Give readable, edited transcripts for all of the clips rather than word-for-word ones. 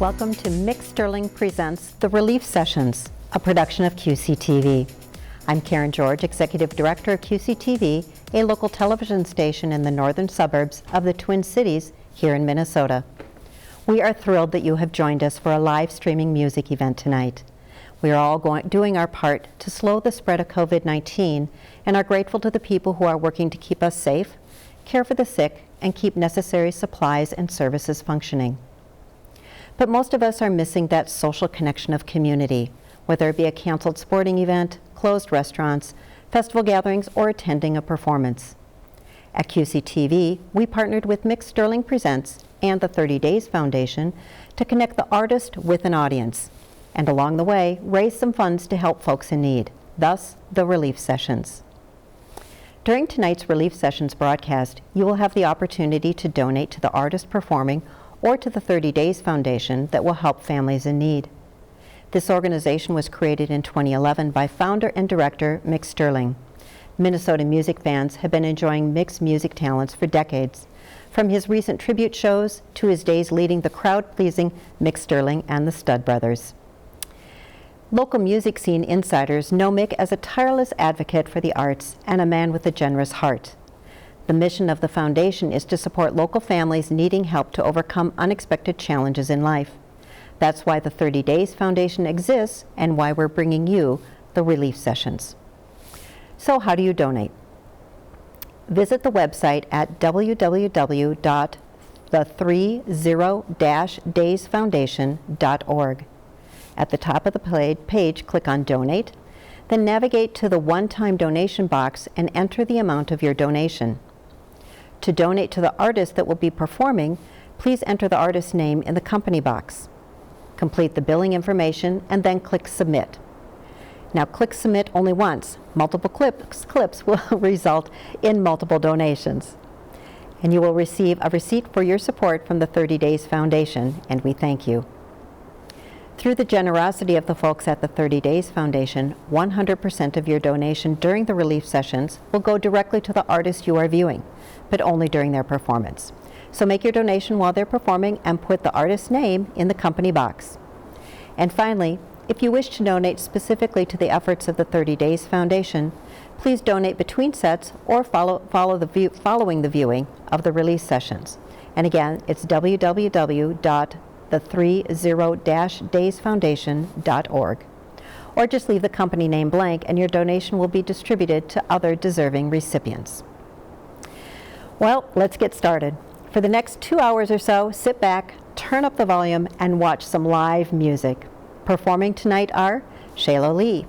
Welcome to Mick Sterling Presents The Relief Sessions, a production of QCTV. I'm Karen George, Executive Director of QCTV, a local television station in the northern suburbs of the Twin Cities here in Minnesota. We are thrilled that you have joined us for a live streaming music event tonight. We are all doing our part to slow the spread of COVID-19 and are grateful to the people who are working to keep us safe, care for the sick, and keep necessary supplies and services functioning. But most of us are missing that social connection of community, whether it be a canceled sporting event, closed restaurants, festival gatherings, or attending a performance. At QCTV, we partnered with Mick Sterling Presents and the 30 Days Foundation to connect the artist with an audience, and along the way, raise some funds to help folks in need, thus the Relief Sessions. During tonight's Relief Sessions broadcast, you will have the opportunity to donate to the artist performing or to the 30 Days Foundation that will help families in need. This organization was created in 2011 by founder and director Mick Sterling. Minnesota music fans have been enjoying Mick's music talents for decades, from his recent tribute shows to his days leading the crowd-pleasing Mick Sterling and the Stud Brothers. Local music scene insiders know Mick as a tireless advocate for the arts and a man with a generous heart. The mission of the foundation is to support local families needing help to overcome unexpected challenges in life. That's why the 30 Days Foundation exists and why we're bringing you the Relief Sessions. So how do you donate? Visit the website at www.the30-daysfoundation.org. At the top of the page, click on Donate, then navigate to the one-time donation box and enter the amount of your donation. To donate to the artist that will be performing, please enter the artist's name in the company box. Complete the billing information and then click Submit. Now click Submit only once. Multiple clips will result in multiple donations. And you will receive a receipt for your support from the 30 Days Foundation, and we thank you. Through the generosity of the folks at the 30 Days Foundation, 100% of your donation during the relief sessions will go directly to the artist you are viewing, but only during their performance. So make your donation while they're performing and put the artist's name in the company box. And finally, if you wish to donate specifically to the efforts of the 30 Days Foundation, please donate between sets or following the viewing of the release sessions. And again, it's www.the30-daysfoundation.org. Or just leave the company name blank and your donation will be distributed to other deserving recipients. Well, let's get started. For the next 2 hours or so, sit back, turn up the volume, and watch some live music. Performing tonight are Shayla Lee,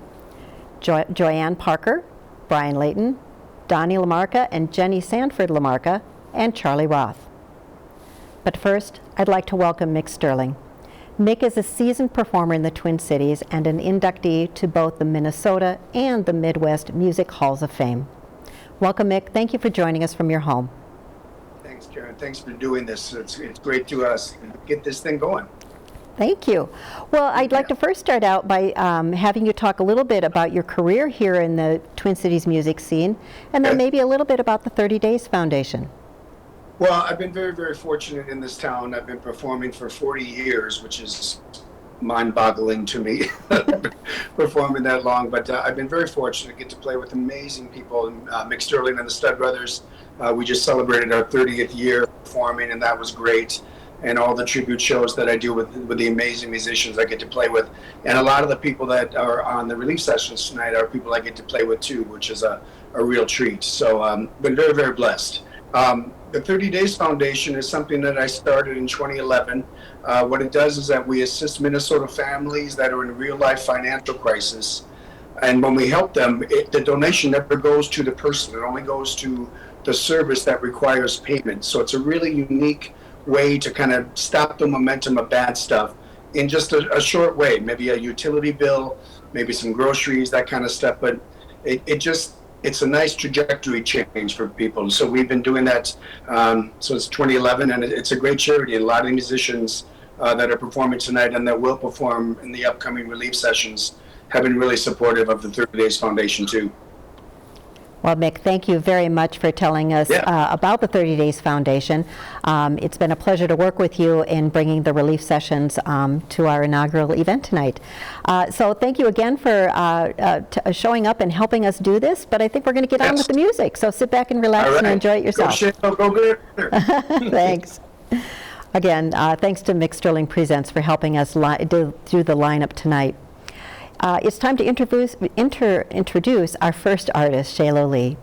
Joanne Parker, Brian Layton, Donnie LaMarca and Jenny Sanford LaMarca, and Charlie Roth. But first, I'd like to welcome Mick Sterling. Mick is a seasoned performer in the Twin Cities and an inductee to both the Minnesota and the Midwest Music Halls of Fame. Welcome, Mick. Thank you for joining us from your home. Thanks, Karen. Thanks for doing this. It's great to get this thing going. Thank you. Well, I'd like to first start out by having you talk a little bit about your career here in the Twin Cities music scene, and then maybe a little bit about the 30 Days Foundation. Well, I've been very, very fortunate in this town. I've been performing for 40 years, which is mind-boggling to me, performing that long. But I've been very fortunate to get to play with amazing people. Mick Sterling and the Stud Brothers. We just celebrated our 30th year performing, and that was great. And all the tribute shows that I do with the amazing musicians I get to play with. And a lot of the people that are on the relief sessions tonight are people I get to play with too, which is a real treat. So been very, very blessed. The 30 Days Foundation is something that I started in 2011. What it does is that we assist Minnesota families that are in real life financial crisis. And when we help them, the donation never goes to the person. It only goes to the service that requires payment. So it's a really unique way to kind of stop the momentum of bad stuff in just a short way. Maybe a utility bill, maybe some groceries, that kind of stuff. But it's a nice trajectory change for people. So we've been doing that since 2011, and it's a great charity. And a lot of the musicians that are performing tonight and that will perform in the upcoming relief sessions have been really supportive of the 30 Days Foundation too. Well, Mick, thank you very much for telling us about the 30 Days Foundation. It's been a pleasure to work with you in bringing the relief sessions to our inaugural event tonight. So thank you again for showing up and helping us do this, but I think we're going to get on with the music. So sit back and relax and enjoy it yourself. Go good. Thanks. Again, thanks to Mick Sterling Presents for helping us do the lineup tonight. It's time to introduce our first artist, Shaylo Lee.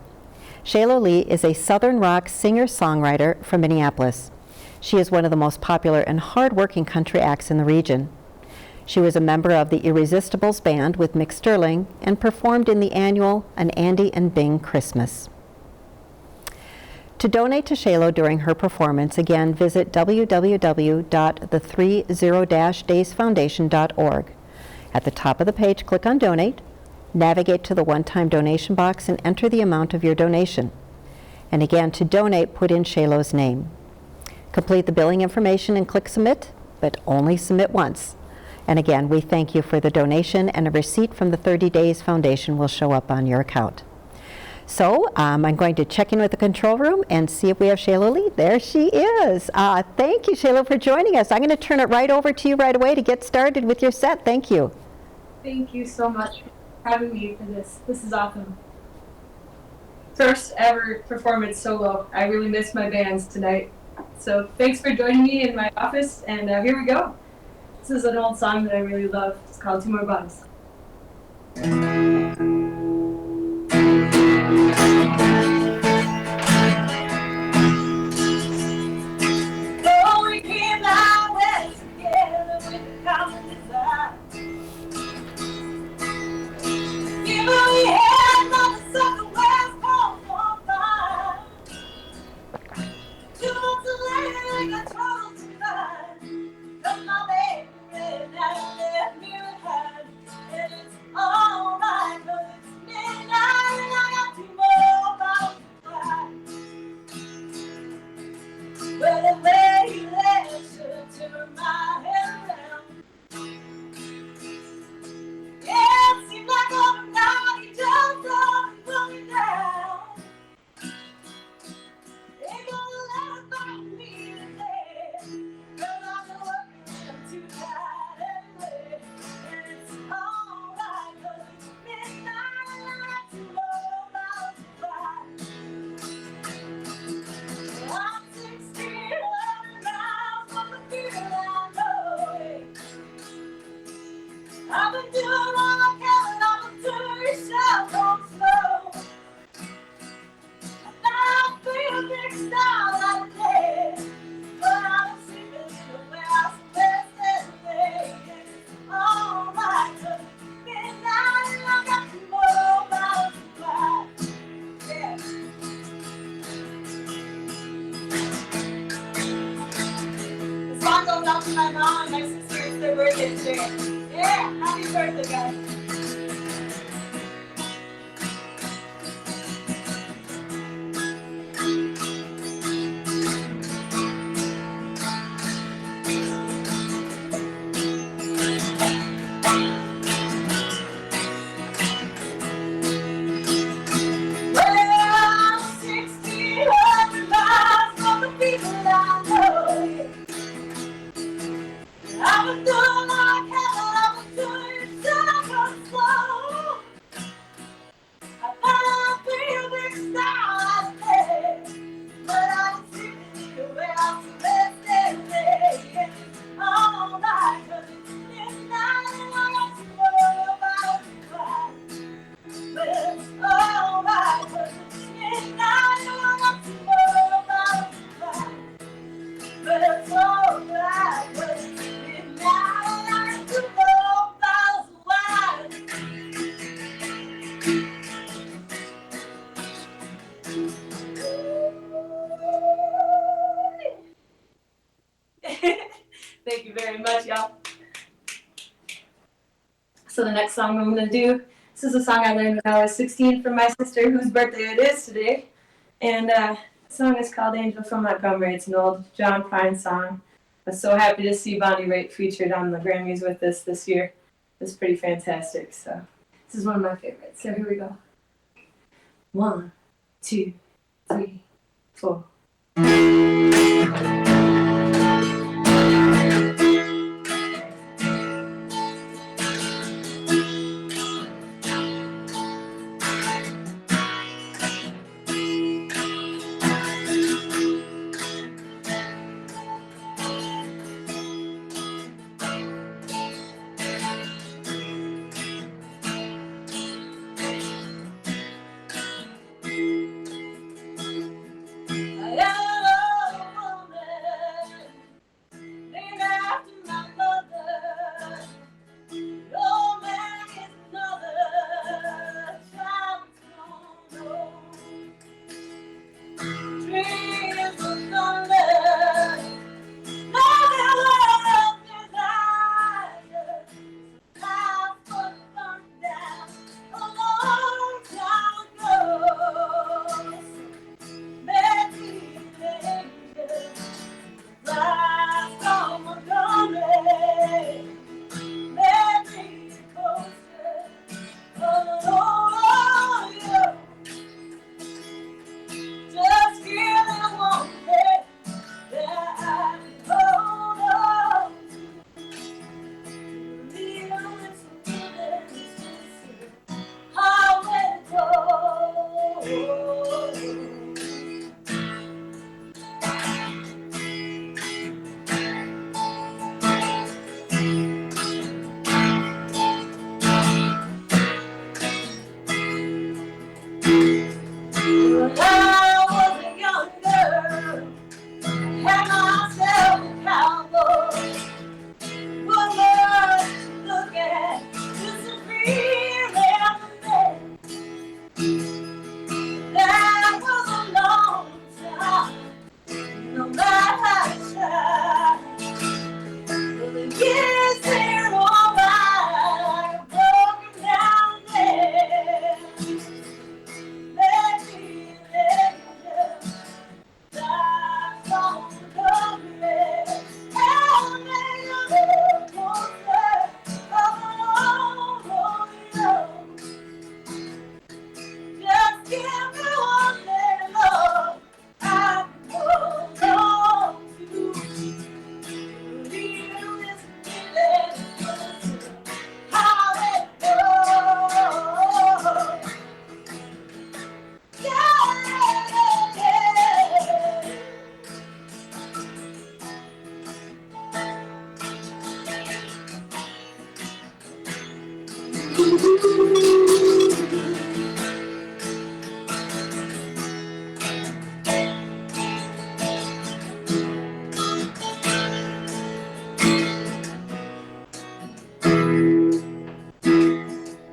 Shaylo Lee is a Southern rock singer-songwriter from Minneapolis. She is one of the most popular and hard-working country acts in the region. She was a member of the Irresistibles band with Mick Sterling and performed in the annual An Andy and Bing Christmas. To donate to Shaylo during her performance, again, visit www.the30-daysfoundation.org. At the top of the page, click on Donate, navigate to the one-time donation box, and enter the amount of your donation. And again, to donate, put in Shaylo's name. Complete the billing information and click Submit, but only submit once. And again, we thank you for the donation, and a receipt from the 30 Days Foundation will show up on your account. So I'm going to check in with the control room and see if we have Shaylo Lee. There she is. Thank you, Shaylo, for joining us. I'm going to turn it right over to you right away to get started with your set. Thank you. Thank you so much for having me for this. This is awesome. First ever performance solo. I really miss my bands tonight. So thanks for joining me in my office, and here we go. This is an old song that I really love. It's called Two More Bugs. My mom and my sister, it's their birthday today. Yeah, happy birthday, guys. Thank you very much, y'all. So the next song I'm going to do, this is a song I learned when I was 16 from my sister, whose birthday it is today. And the song is called Angel from Montgomery. It's an old John Prine song. I was so happy to see Bonnie Raitt featured on the Grammys with us this year. It was pretty fantastic. So this is one of my favorites. So here we go. 1, 2, 3, 4. I am a woman named after my mother. Your man is another child don't know. Dreams of thunder, nothing else desire. House was burned down a long time ago. Maybe later, fly from Montgomery, maybe closer, oh, you just feeling one day that I can hold on to. Real is good and how it goes. When I was a young girl, had myself a cowboy. What was to look at, disappear every day. That was a long time, no matter how I tried. Well, the years they roll by like a broken down bed. Maybe later, that's all the regret. And maybe a little closer, oh, oh, oh, just give me one little love I can hold on to. Real is feeling how it goes.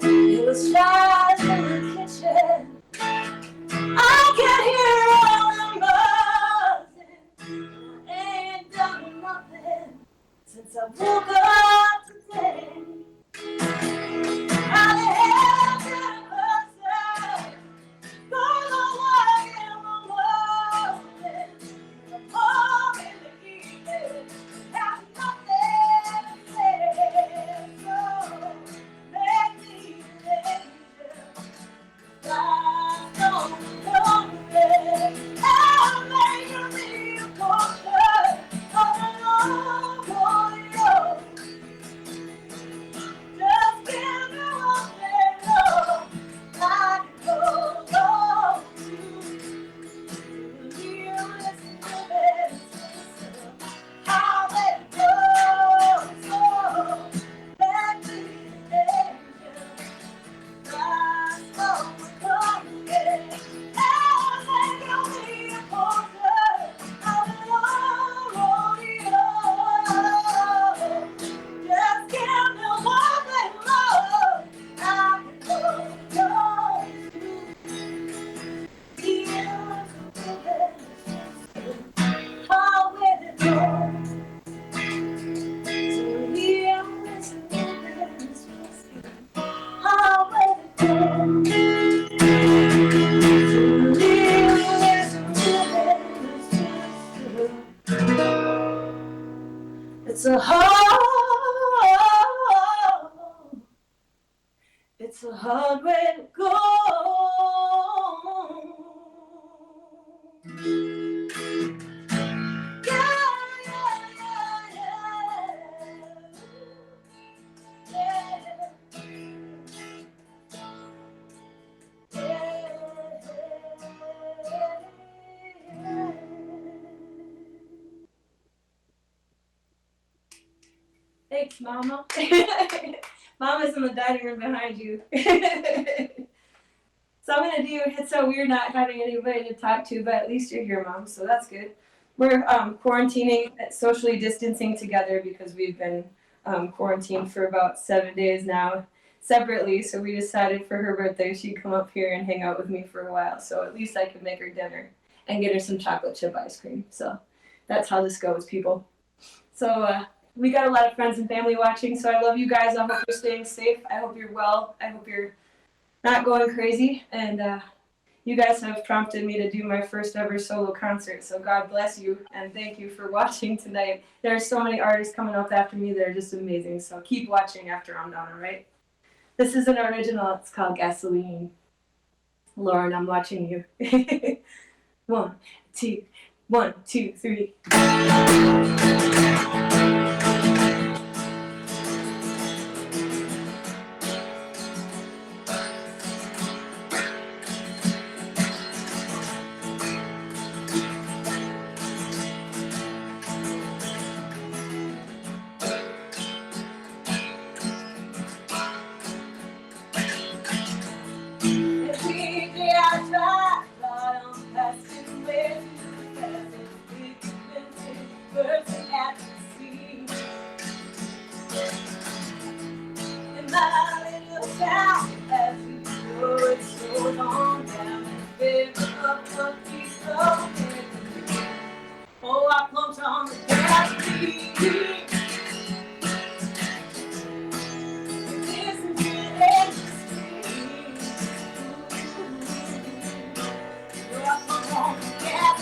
It was 5 in the kitchen. I can hear all them buzzing. Ain't done nothing since I woke up today. How the hell did a person go to work in the morning, home in the evening, have nothing to say? So maybe later. It's a hard way to go. Mama. Mama's in the dining room behind you. So I'm gonna do. It's so weird not having anybody to talk to, but at least you're here, Mom. So that's good. We're quarantining, socially distancing together because we've been quarantined for about 7 days now, separately. So we decided for her birthday she'd come up here and hang out with me for a while. So at least I could make her dinner and get her some chocolate chip ice cream. So that's how this goes, people. So we got a lot of friends and family watching. So I love you guys. I hope you're staying safe. I hope you're well. I hope you're not going crazy, and you guys have prompted me to do my first ever solo concert, so God bless you, and thank you for watching tonight. There are so many artists coming up after me that are just amazing, so keep watching after I'm done, alright? This is an original, it's called Gasoline. Lauren, I'm watching you. 1, 2, 1, 2, 3. Oh, I plumped on the gas. Listen to the engine oh, I plumped on the gas.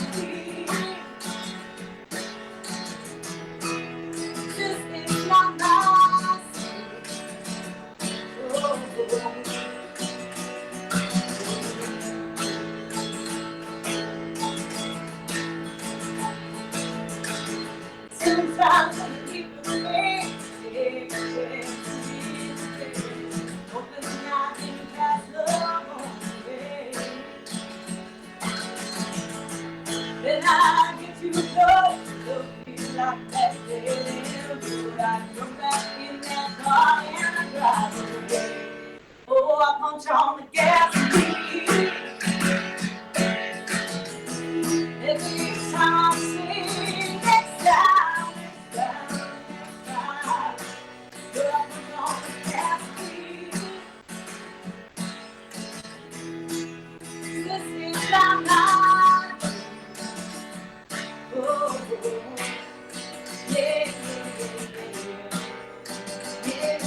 This is my life. Sometimes I keep it away. Take a chance. Hoping I can pass love on the way. Then I get too close. It'll feel like that day. But I come back in that car and I drive away. Oh, I punch on the gas. Every time I sing next time, next time, but I punch on the gas. This is my life. Oh, yeah, yeah, yeah, yeah, yeah.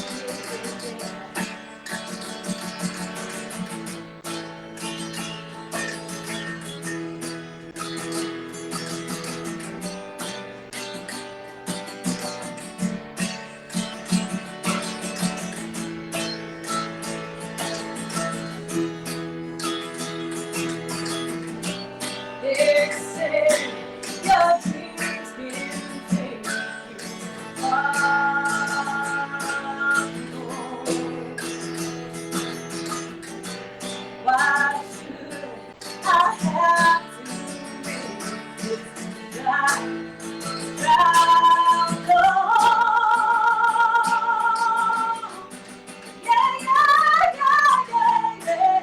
They say your dreams can take you far. Why should I have to make this drive alone? Yeah, yeah, yeah, yeah, yeah.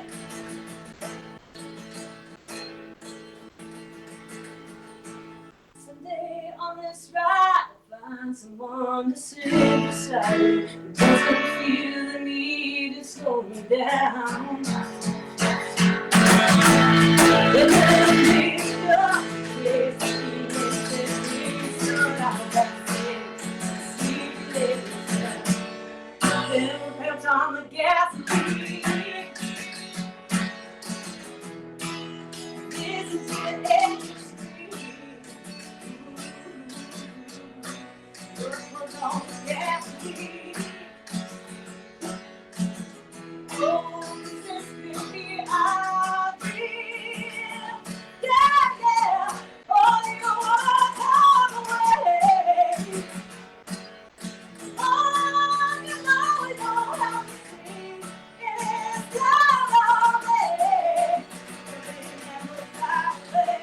Someday on this ride, I'll find someone to sit beside me who doesn't feel the need to slow me down. Then there'll be the place to be, so I'll back to see you later. Then we'll put on the gasoline. Listen to the engine. On the gas. Oh, this could be our dream. Yeah, yeah. Oh, you walk all the way. Oh, you know we don't have to see. It's down all day. Remember that way.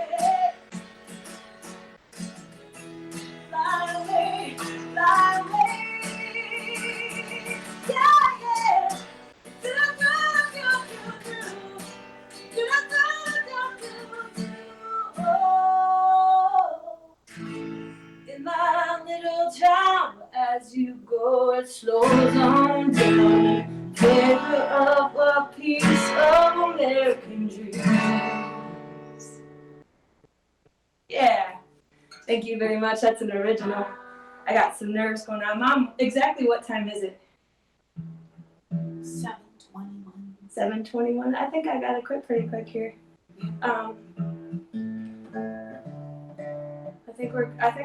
Fly away, fly away. as you go, it slows on down. Figure of a piece of American dreams. Yeah. Thank you very much. That's an original. I got some nerves going on. Mom, exactly what time is it? 7:21. 7:21. I think I got it pretty quick here. I think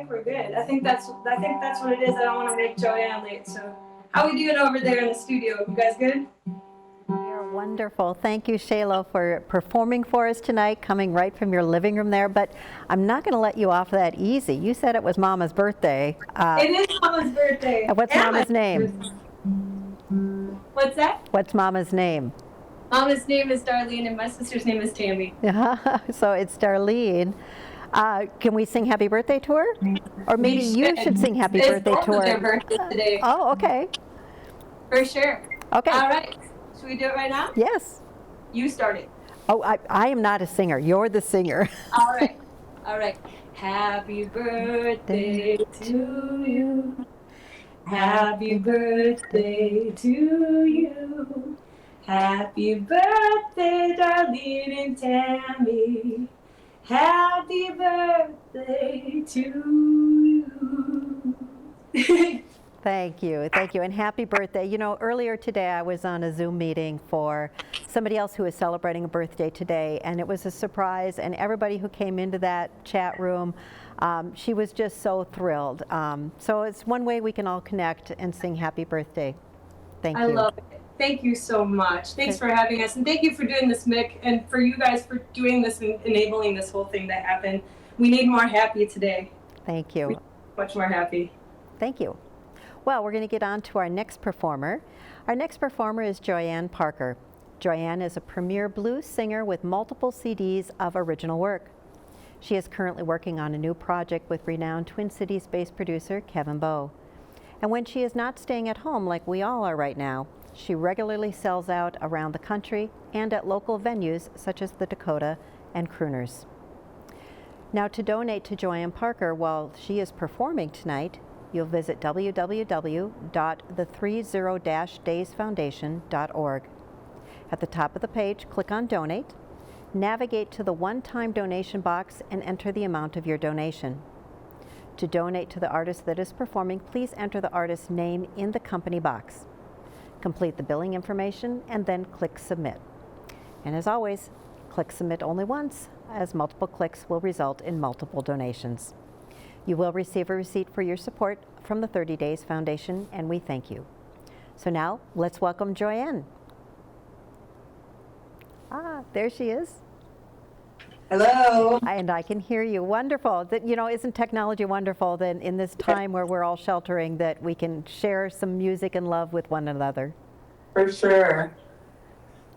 we're good. I think that's what it is. I don't want to make Joanne late. So, how we doing over there in the studio? You guys good? You're wonderful. Thank you, Shayla, for performing for us tonight, coming right from your living room there. But I'm not going to let you off that easy. You said it was Mama's birthday. It is Mama's birthday. What's And Mama's my name? What's that? What's Mama's name? Mama's name is Darlene, and my sister's name is Tammy. So it's Darlene. Can we sing happy birthday to her? Or maybe you should sing happy It's birthday both to of her. their birthdays today. Oh, okay. For sure. Okay. All right. Should we do it right now? Yes. You start it. Oh, I am not a singer. You're the singer. All right. All right. Happy birthday to you. Happy birthday to you. Happy birthday, Darlene and Tammy. Happy birthday to you. Thank you. Thank you. And happy birthday. You know, earlier today I was on a Zoom meeting for somebody else who is celebrating a birthday today, and it was a surprise. And everybody who came into that chat room, she was just so thrilled. So it's one way we can all connect and sing happy birthday. Thank you. I love it. Thank you so much. Thanks for having us. And thank you for doing this, Mick, and for you guys for doing this and enabling this whole thing to happen. We need more happy today. Thank you. Much more happy. Thank you. Well, we're going to get on to our next performer. Our next performer is Joanne Parker. Joanne is a premier blues singer with multiple CDs of original work. She is currently working on a new project with renowned Twin Cities-based producer Kevin Bowe. And when she is not staying at home like we all are right now, she regularly sells out around the country and at local venues such as the Dakota and Crooners. Now, to donate to Joanne Parker while she is performing tonight, you'll visit www.the30-daysfoundation.org. At the top of the page, click on Donate, navigate to the one-time donation box, and enter the amount of your donation. To donate to the artist that is performing, please enter the artist's name in the company box. Complete the billing information and then click Submit. And as always, click Submit only once, as multiple clicks will result in multiple donations. You will receive a receipt for your support from the 30 Days Foundation, and we thank you. So now, let's welcome Joanne. There she is. Hello. And I can hear you. Wonderful. That, you know, isn't technology wonderful that in this time where we're all sheltering that we can share some music and love with one another? For sure.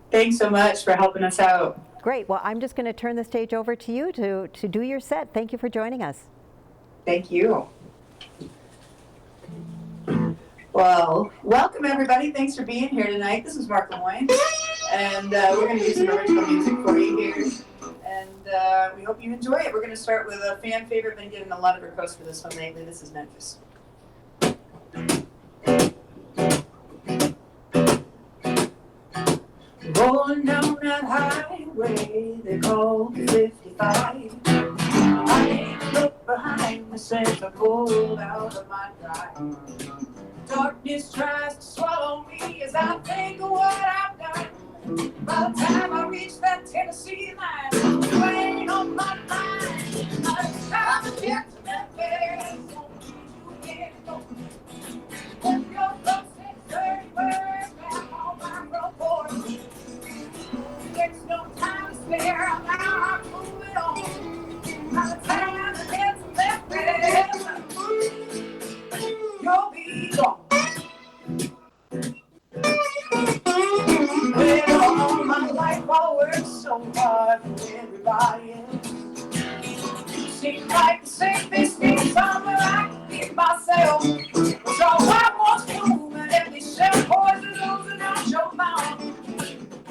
Thanks so much for helping us out. Great. Well, I'm just going to turn the stage over to you to do your set. Thank you for joining us. Thank you. Well, welcome everybody. Thanks for being here tonight. This is Mark Lemoyne, and we're going to do some original music for you here. And we hope you enjoy it. We're going to start with a fan favorite. Been getting a lot of requests for this one lately. This is Memphis. Rolling down that highway they call 55. I ain't look behind me since I pulled out of my drive. Darkness tries to swallow me as I think of what I've done. By the time I reach that Tennessee line, it's weighing on my mind. By the time I get to Memphis, won't need you again. If your folks say dirty words back on my front porch, there's no time to spare. Now I'm moving on. By the time I get to Memphis, you'll be gone. Well, all my life I worked so hard for everybody else. Seems like the safest thing somewhere I can keep myself. So I was moving and they sell poison losing out your mouth.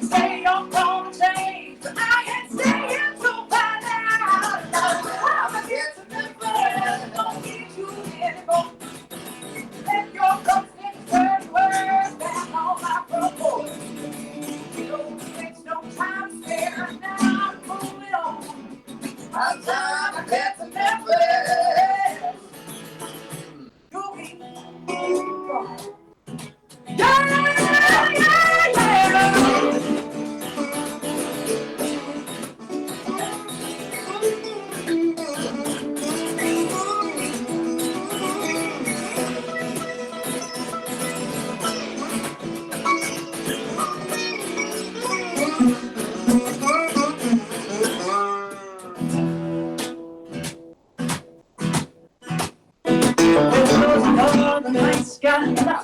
Say you're gonna change, but I ain't staying to find out. I'ma get to Memphis, don't need you anymore. If you're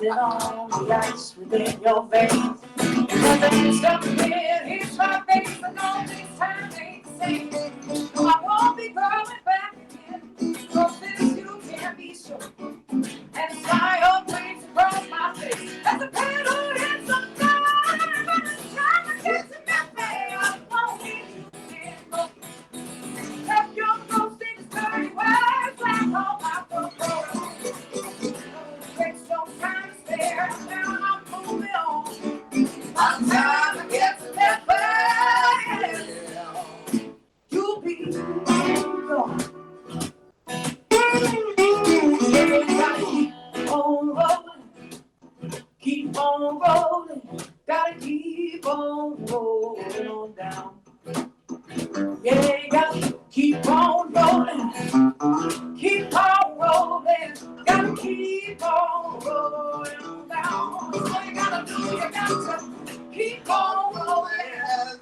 melting on the ice within your veins. Nothing stuck in hits my face, but all this time ain't the same. No, I won't be going back again. For this you can be sure. And fly up waves across my face. As the pedal hits the floor, I'm trying to get to nothing. I won't leave you anymore. Left your ghost in his dirty words, black on my front door. There's no time to spare, now I'm moving on. I'm trying to get to that place. You'll be gone. Keep on rolling, gotta keep on rolling on down. Yeah, you gotta keep on rolling, keep on rolling, gotta keep on rolling on down. So you gotta do, you gotta keep on rolling,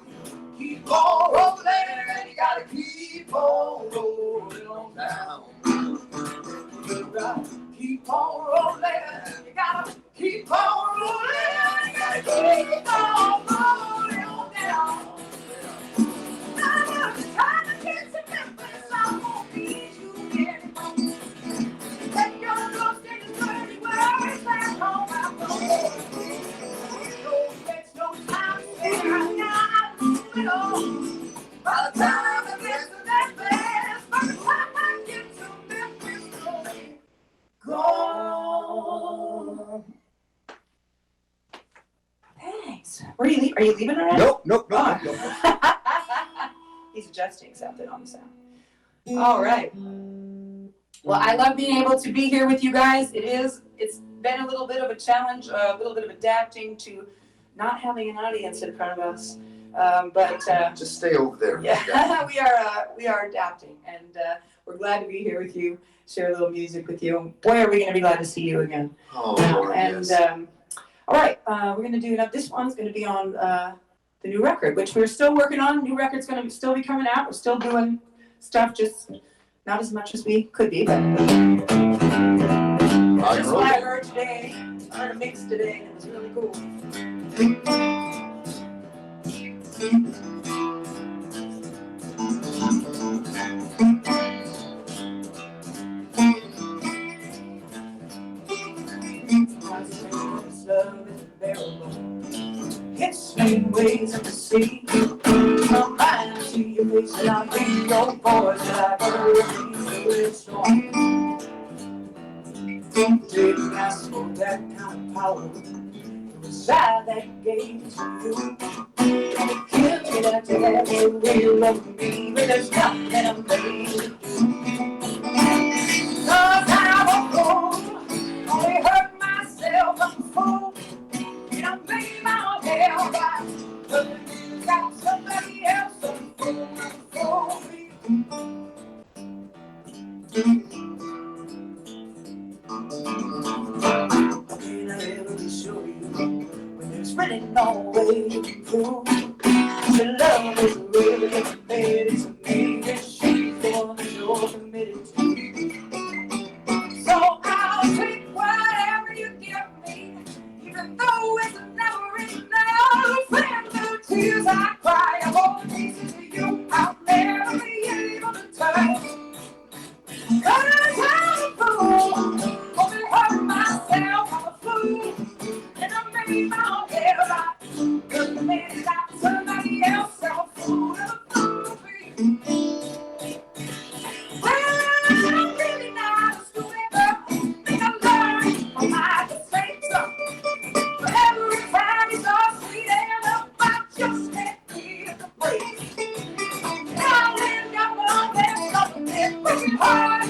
keep on rolling, you gotta keep on rolling on down. Keep on rolling, you gotta keep on rolling, you gotta keep on rolling on down. I'm trying to get to Memphis, I won't need you anymore. Let your ghost in the dirty words back home, I'm going. There's no time to spare, I gotta move it on. By the time I get to that place, by the time I get to Memphis, gone. Thanks. Are you leaving already? Nope. He's adjusting something on the sound. All right. Well, I love being able to be here with you guys. It's been a little bit of a challenge, a little bit of adapting to not having an audience in front of us. But Just stay over there. yeah, we are adapting, and we're glad to be here with you, share a little music with you. And boy, are we going to be glad to see you again. Oh, Lord, and yes. All right, we're going to do it up. This one's going to be on the new record, which we're still working on. New record's going to still be coming out. We're still doing stuff, just not as much as we could be. But just what I heard today, I heard a mix today, and it was really cool. It's many ways of the sea. My mind to your face, and I read your voice, and I heard it in the storm. Didn't ask for that kind of power. It was I that gave it to you. And it kills me that you have no real love for me, but there's nothing I'm made to do. 'Cause I'm a fool, only hurt myself, I'm a fool. You don't make my hair right, but you got somebody else, I'm a fool for you. Can I ever show you when there's really no way you can prove your love is really committed to me, and she's the one that you're committed to. So I'll take whatever you give me, even though it's never enough. And the tears I cry, I hold pieces of you I'll never be able to touch. 'Cause I'm a fool, only hurt myself, I'm a fool, and I made my own hair right. 'Cause the man got somebody else, I'm a fool, and a fool for you. Well, I'm really not a stupid girl, and I learned from my mistakes. But every time you start sweetening up, I just can't feel the break. Now I'll end up on that something that's broken heart.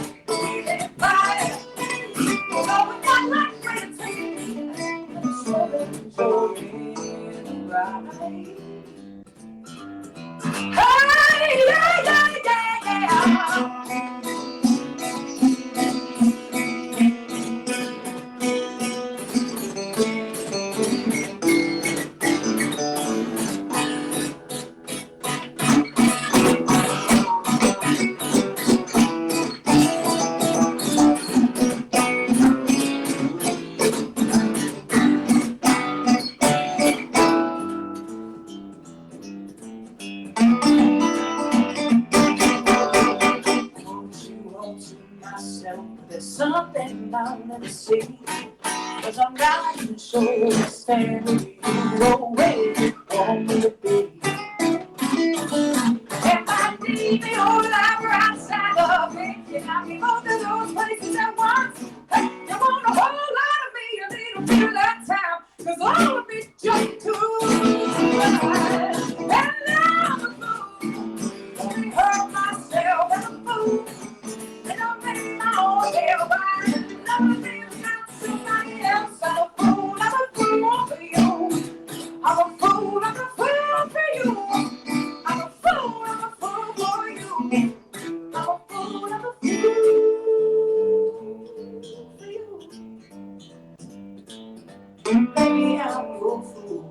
myself. There's something I'll never see. 'Cause I'm not even sure I stand with you where you want me to be. If I need me all over outside of me, can I be both of those places at once? Hey, you want a whole lot of me, you need a bit of that time. 'Cause all of me just too much. And I'm a fool. Only hurt myself and a fool. And I made my own hell by loving me without somebody else. I'm a fool for you. I'm a fool for you. I'm a fool for you. I'm a fool for you. Baby, I'm a fool.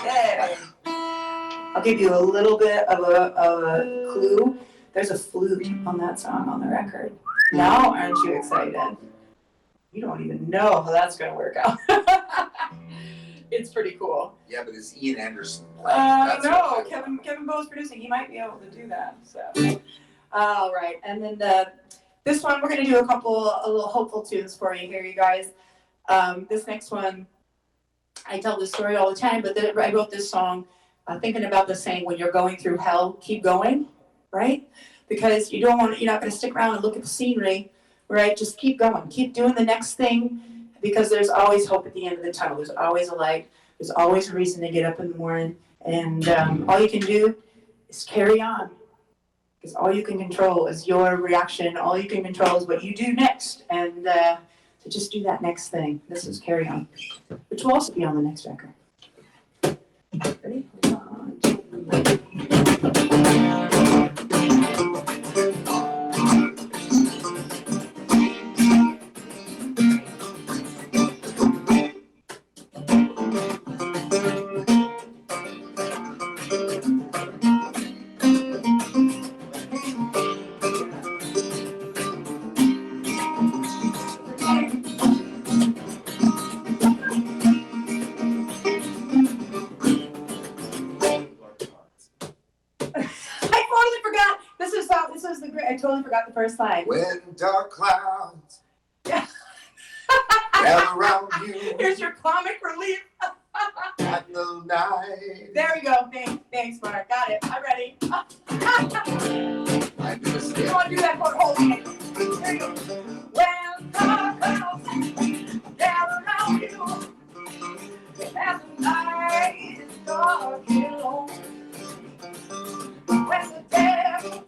Yeah. I'll give you a little bit of a clue. There's a flute on that song on the record. Now, aren't you excited? You don't even know how that's going to work out. It's pretty cool. Yeah, but it's Ian Anderson playing. No, Kevin Bowe's producing. He might be able to do that. So, all right. And then this one, we're going to do a little hopeful tunes for you here, you guys. This next one, I tell this story all the time, but I wrote this song thinking about the saying, when you're going through hell, keep going, right? Because you're not going to stick around and look at the scenery, right? Just keep going, keep doing the next thing, because there's always hope at the end of the tunnel. There's always a light. There's always a reason to get up in the morning. And all you can do is carry on, because all you can control is your reaction. All you can control is what you do next. And so just do that next thing. This is Carry On, which will also be on the next record. Ready? One, two, three. I totally forgot the first line. When dark clouds Yeah. gather around you Here's your comic relief. at the night. There we go. Thanks, Mark. Got it. I'm ready. I do this You again. want to do that for whole thing? There you go. When dark clouds gather around you, as the night is dark and long, when the devil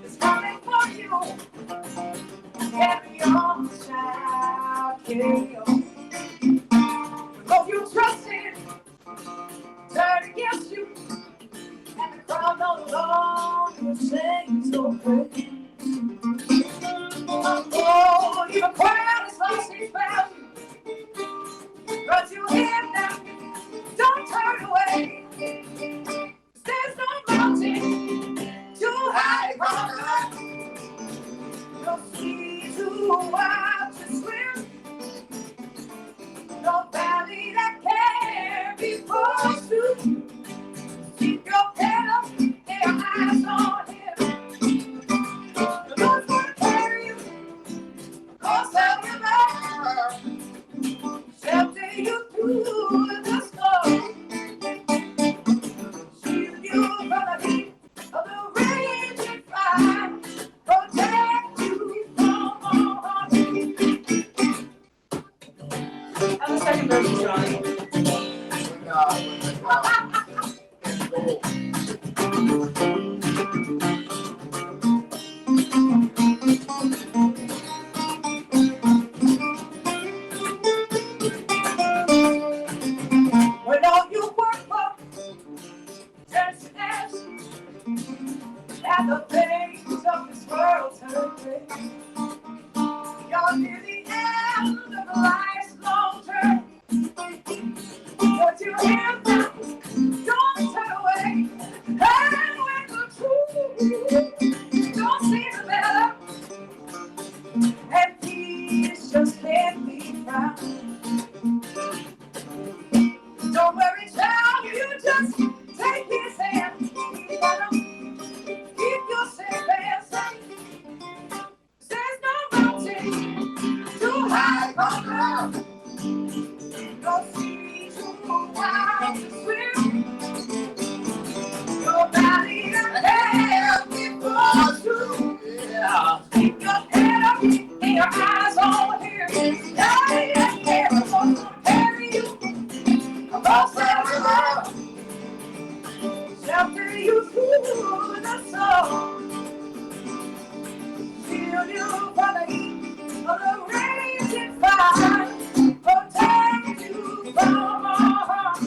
is coming for you, carry on, child, carry on. Oh, you trusted, turned against you, and the crowd all along will sing so pretty. Oh, your crowd is lost its value, but you hear now, don't turn away. There's no mountain too high to climb, no sea too wide to swim, no valley that can't be forced to. Keep your head up and your eyes on him. The Lord's gonna carry you across every mountain, shelter you through the storm. From the heat of the raging fire, protect you from harm. And the second verse is Johnny. When all you work for turns to ash, and the things of this world turn gray, you're near the end of life's long journey. But you hear now, don't turn away. And when the truth don't seem to matter, and peace just can't be found, don't worry. just take his hand. Keep yourself and safe. There's no mountain too high to conquer. No sea too wide to swim. No valley that can't be crossed through. Keep your head up and your eyes on him. Daddy, that carry's gonna carry you across that river. Shelter you through the storm. Shield you from the heat of the raging fire. Protect you from all harm.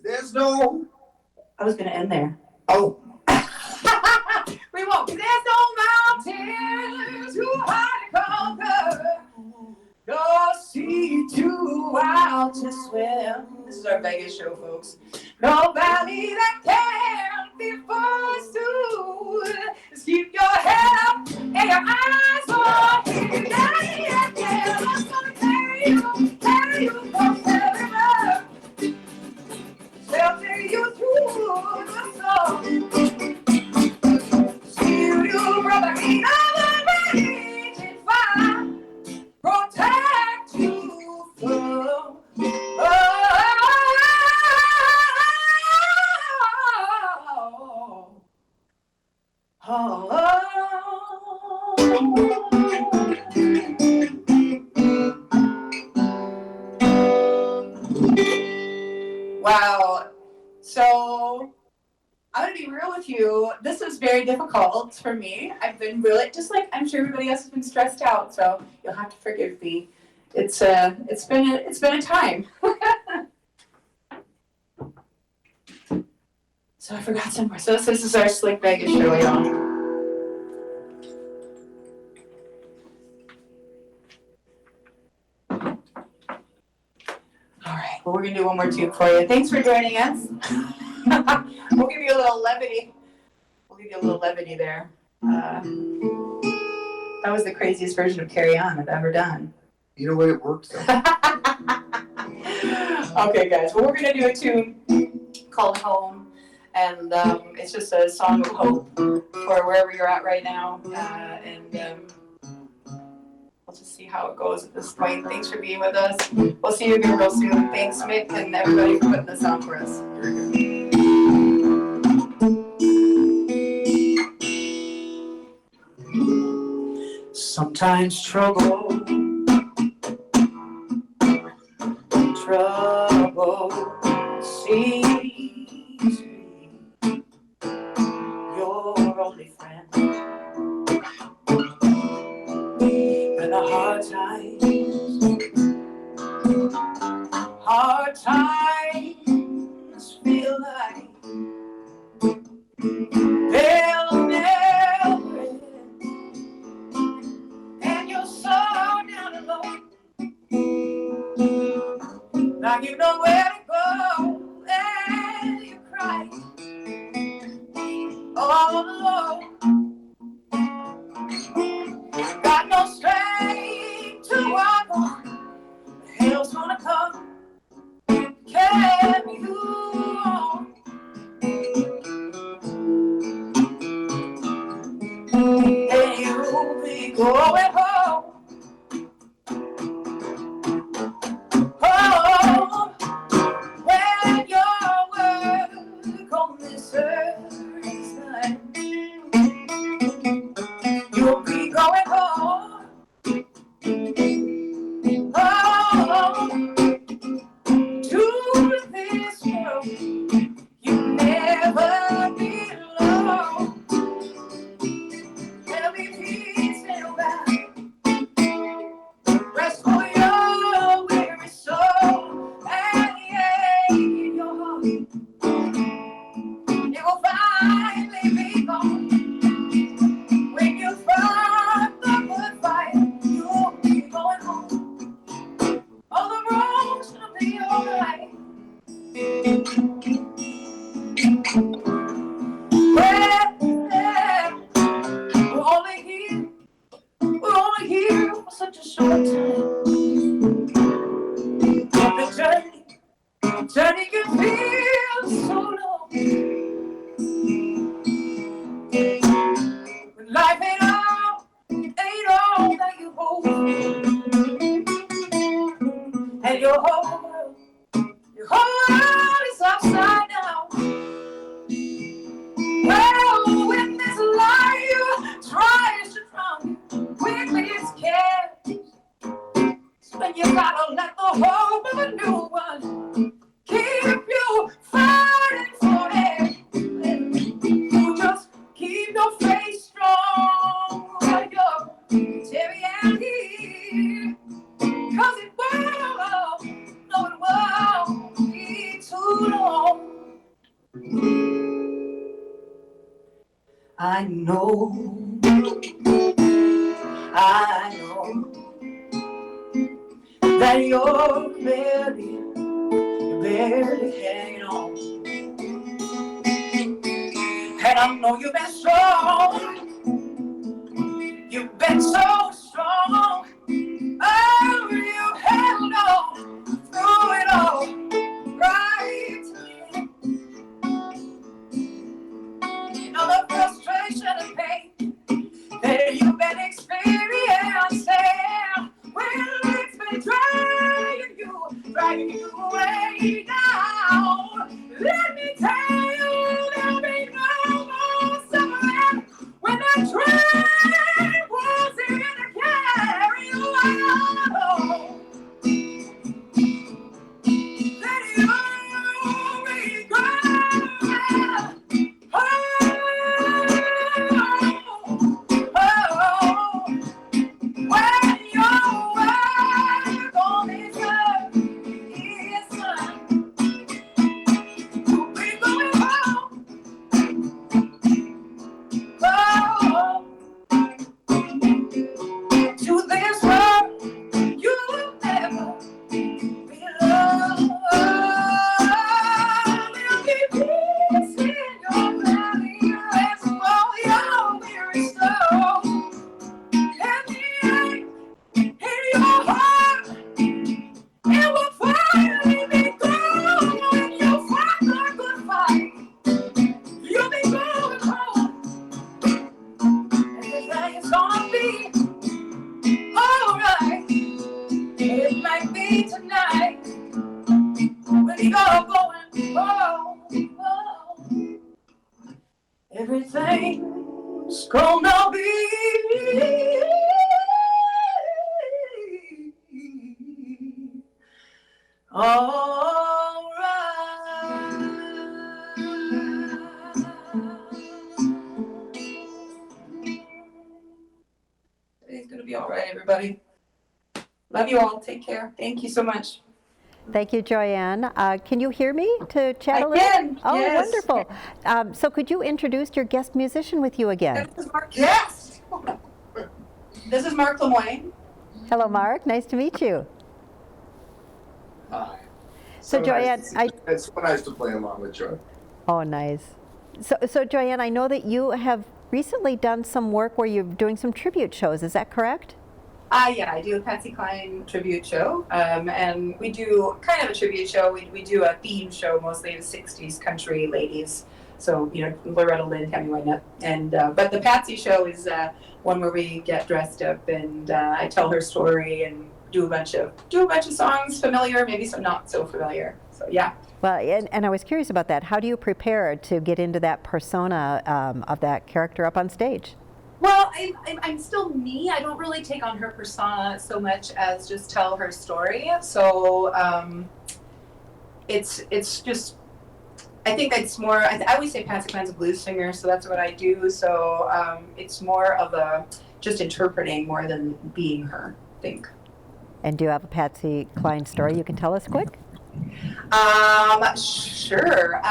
There's no. I was going to end there. Oh, We won't. There's no mountain too high to conquer. No sea too wild to swim. This is our Vegas show, folks. No valley that can't be forced to. Just keep your head up and your eyes on him. Daddy, I'm gonna carry you across the river. Shelter you through the storm. Shield you from the heat of the raging fire. Protect you from Wow. So I'm gonna be real with you. This is very difficult for me. I've been really, just like I'm sure everybody else has been stressed out. So you'll have to forgive me. It's been a time. So I forgot somewhere. So this is our Slick Vegas show, y'all. All right. Well, we're gonna do one more tune for you. Thanks for joining us. We'll give you a little levity. We'll give you a little levity there. That was the craziest version of Carry On I've ever done. you know what? It works though. Okay, guys. Well, we're gonna do a tune called Home, and it's just a song of hope for wherever you're at right now. We'll just see how it goes at this point. Thanks for being with us. We'll see you again real soon. Thanks, Mick, and everybody for putting this on for us. Sometimes trouble seems your only friend. And the hard times feel like they'll never end. And you're so down alone, like you know where to go, and you cry all alone. Got no strength to walk on. Hell's gonna come, carry you on. And you'll be going home. Home, when your work on this earth is done. You'll be going home. Home to this world. You never belong. When life ain't all that you hope, and your whole world is upside down. Well, when this life tries to drown you, quickly it's scared. When you gotta let the hope of a new one keep you fighting for it. You just keep your faith strong like your Terry and he, 'cause it won't, no it won't be too long. I know that you're barely hanging on. And I know you've been strong. You've been so strong. Oh, you held on through it all. Right. You know the frustration and pain that you've been experiencing. Well, it's been dragging you way down. Let me tell you, there'll be no more suffering when that train pulls in to carry you out. Then you'll regret. When your work on this earth is done, you'll be going home. Oh, to this world you'll never be loved. There'll be peace in your valley, rest for your weary soul. And the ache in your heart, it will finally be gone when you fight the good fight. You'll be going home, and everything's gonna be alright. It might be tonight when you're going home. Everything's gonna be It's gonna be all right, everybody. Love you all. Take care. Thank you so much. Thank you, Joyanne. Can you hear me to chat a I little? can, Oh, yes. wonderful. So could you introduce your guest musician with you again? This is Mark. Yes. This is Mark Lemoyne. Hello, Mark. Nice to meet you. Hi. So, Joyanne, It's so nice to play along with Joy. Oh, nice. So Joyanne, I know that you have recently done some work where you're doing some tribute shows. Is that correct? Yeah, I do a Patsy Cline tribute show, and we do kind of a tribute show. We do a theme show, mostly the 60s country ladies. So, you know, Loretta Lynn, Tammy Wynette. And, but the Patsy show is one where we get dressed up and I tell her story and do a bunch of songs familiar, maybe some not so familiar. So, yeah. Well, and I was curious about that. How do you prepare to get into that persona of that character up on stage? Well, I'm still me. I don't really take on her persona so much as just tell her story. So it's just, I think it's more, I always say Patsy Cline's a blues singer, so that's what I do. So it's more of a just interpreting more than being her, I think. And do you have a Patsy Cline story you can tell us quick? Sure.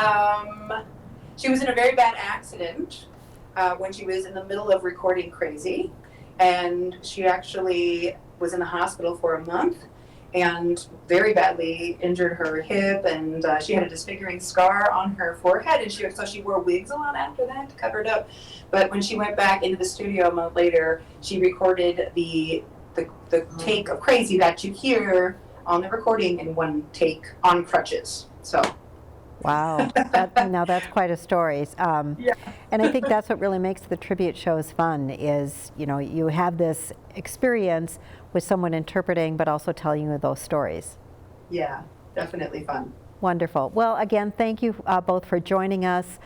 She was in a very bad accident when she was in the middle of recording Crazy, and she actually was in the hospital for a month and very badly injured her hip, and she had a disfiguring scar on her forehead, and she wore wigs a lot after that to cover it up. But when she went back into the studio a month later, she recorded the take of Crazy that you hear on the recording in one take on crutches. So Wow, now that's quite a story. Yeah. And I think that's what really makes the tribute shows fun is, you have this experience with someone interpreting but also telling you those stories. Yeah, definitely fun. Wonderful. Well, again, thank you both for joining us.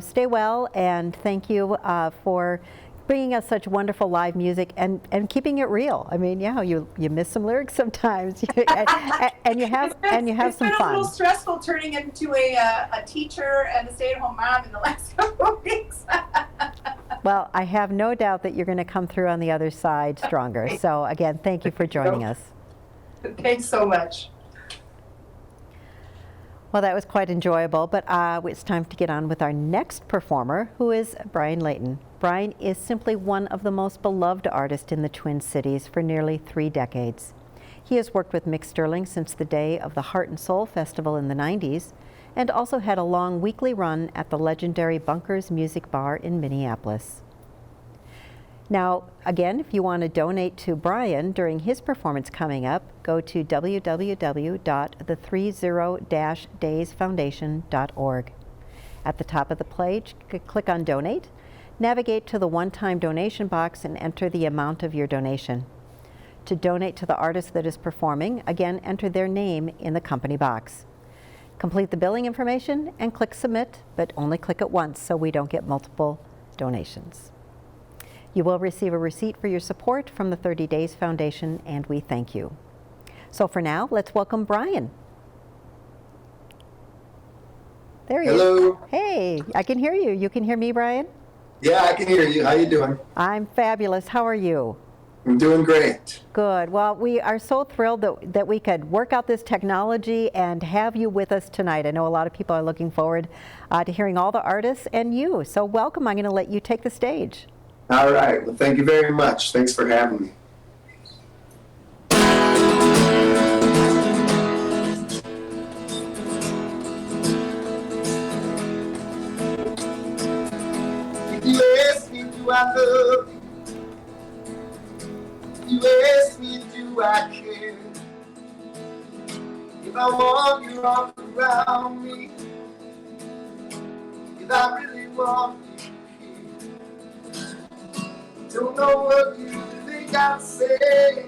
Stay well, and thank you for bringing us such wonderful live music and keeping it real. I mean, yeah, you miss some lyrics sometimes, and you have It's some been a fun. little stressful turning into a teacher and a stay-at-home mom in the last couple of weeks. Well, I have no doubt that you're going to come through on the other side stronger. So again, thank you for joining us. Thanks so much. Well, that was quite enjoyable, but it's time to get on with our next performer, who is Brian Layton. Brian is simply one of the most beloved artists in the Twin Cities for nearly 3 decades. He has worked with Mick Sterling since the day of the Heart and Soul Festival in the 90s, and also had a long weekly run at the legendary Bunkers Music Bar in Minneapolis. Now, again, if you want to donate to Brian during his performance coming up, go to www.the30-daysfoundation.org. At the top of the page, click on Donate, navigate to the one-time donation box and enter the amount of your donation. To donate to the artist that is performing, again, enter their name in the company box. Complete the billing information and click Submit, but only click it once so we don't get multiple donations. You will receive a receipt for your support from the 30 Days Foundation, and we thank you. So for now, let's welcome Brian. There he is. Hello. Hey, I can hear you. You can hear me, Brian? Yeah, I can hear you. How you doing? I'm fabulous. How are you? I'm doing great. Good. Well, we are so thrilled that we could work out this technology and have you with us tonight. I know a lot of people are looking forward to hearing all the artists and you. So welcome. I'm going to let you take the stage. All right. Well, thank you very much. Thanks for having me. You ask me, do I love you? You ask me, do I care? If I want your arms around me, if I really want you here. Don't know what you think I'll say.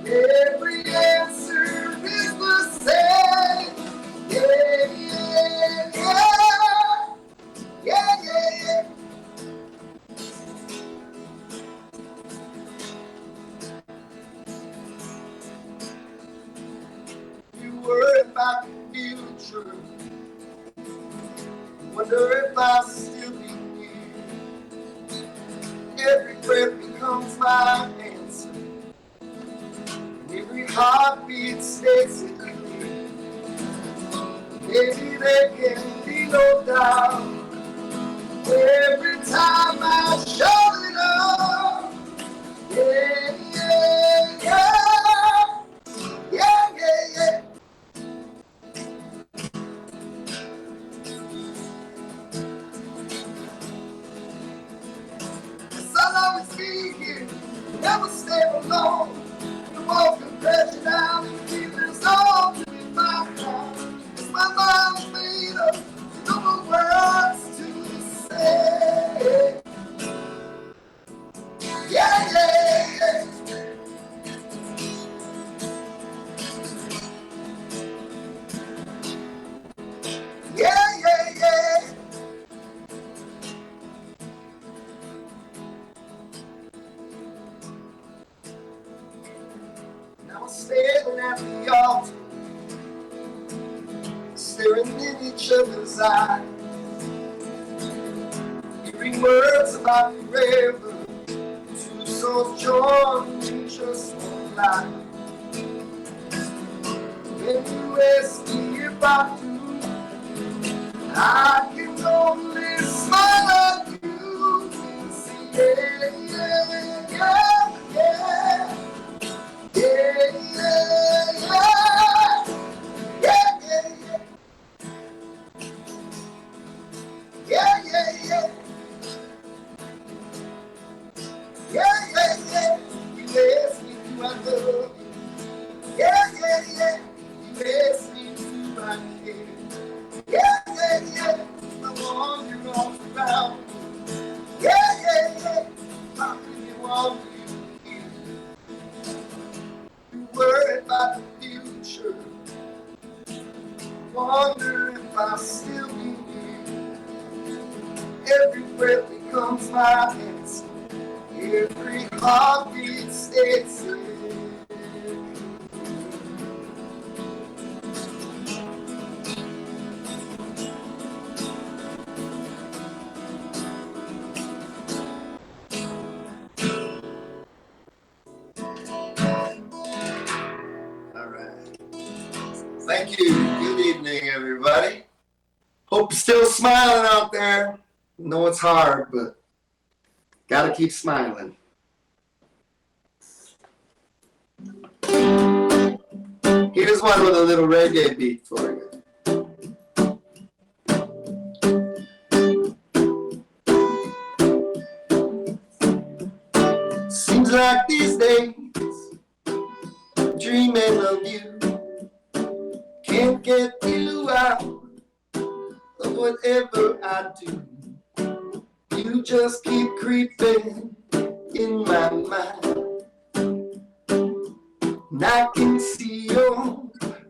Every answer is the same. Yeah, yeah, yeah. Yeah, yeah, yeah. You worry about the future. Wonder if I'll still be here. Every breath becomes my answer. Every heartbeat stays it clear. Maybe there can be no doubt. Every time I show it up. Yeah, yeah, yeah. Yeah, yeah, yeah. I'll always be here. Never stay alone. You walk the pressure down and keep this all to be my heart. My mind's made up. No more words to say. Yeah, yeah, yeah. Yeah, yeah, yeah. Now we're standing at the altar, staring in each other's eyes, hearing words about forever. Two souls joined in just one life. When you ask me if I do, I can only smile at you and say, yeah, yeah, yeah, yeah. Yeah, yeah, yeah. Yeah, yeah, yeah. Yeah, yeah, yeah. Yeah, yeah, yeah. You ask me, do I love you? Yeah, yeah, yeah. You ask me, do I care? my hands. Every heartbeat stays here. All right. Thank you. Good evening, everybody. Hope you're still smiling out there. Know it's hard, but gotta keep smiling. Here's one with a little reggae beat for you. Seems like these days, dreaming of you, can't get you out of whatever I do. You just keep creeping in my mind. And I can see your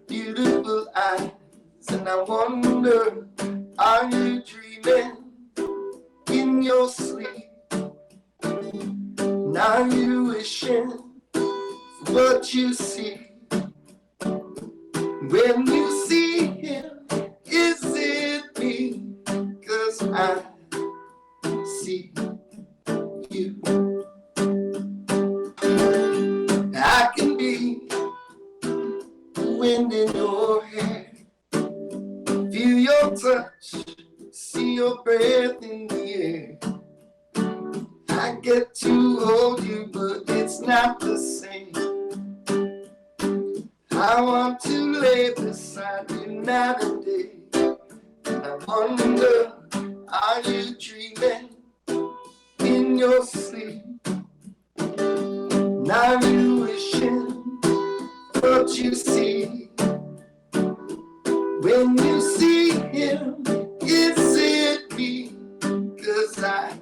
beautiful eyes, and I wonder, are you dreaming in your sleep? And are you wishing for what you see? When you see him, is it me? 'Cause I see you. I can be the wind in your hair, feel your touch, see your breath in the air. I get to hold you, but it's not the same. I want to lay beside you night and day. And I wonder, are you dreaming in your sleep? And are you wishing what you see? When you see him, is it me? 'Cause I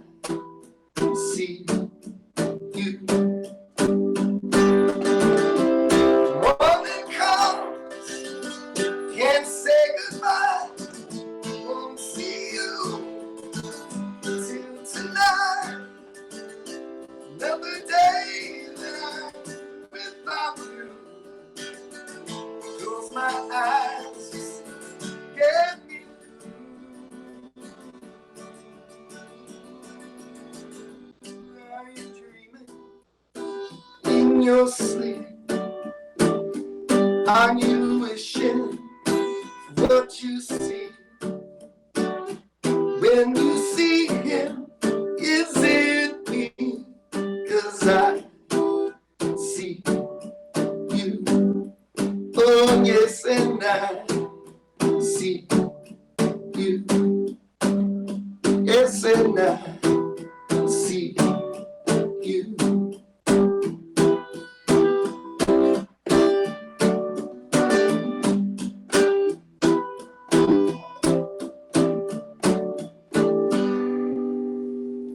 see you. Morning comes, can't say goodbye, won't see you till tonight. Another day that I'm without you. Close my eyes, just get me through. Are you dreaming in your sleep? Are you wishing for what you see? When you see him, is it me? 'Cause I see you. Oh yes, and I see you. Yes, and I see you.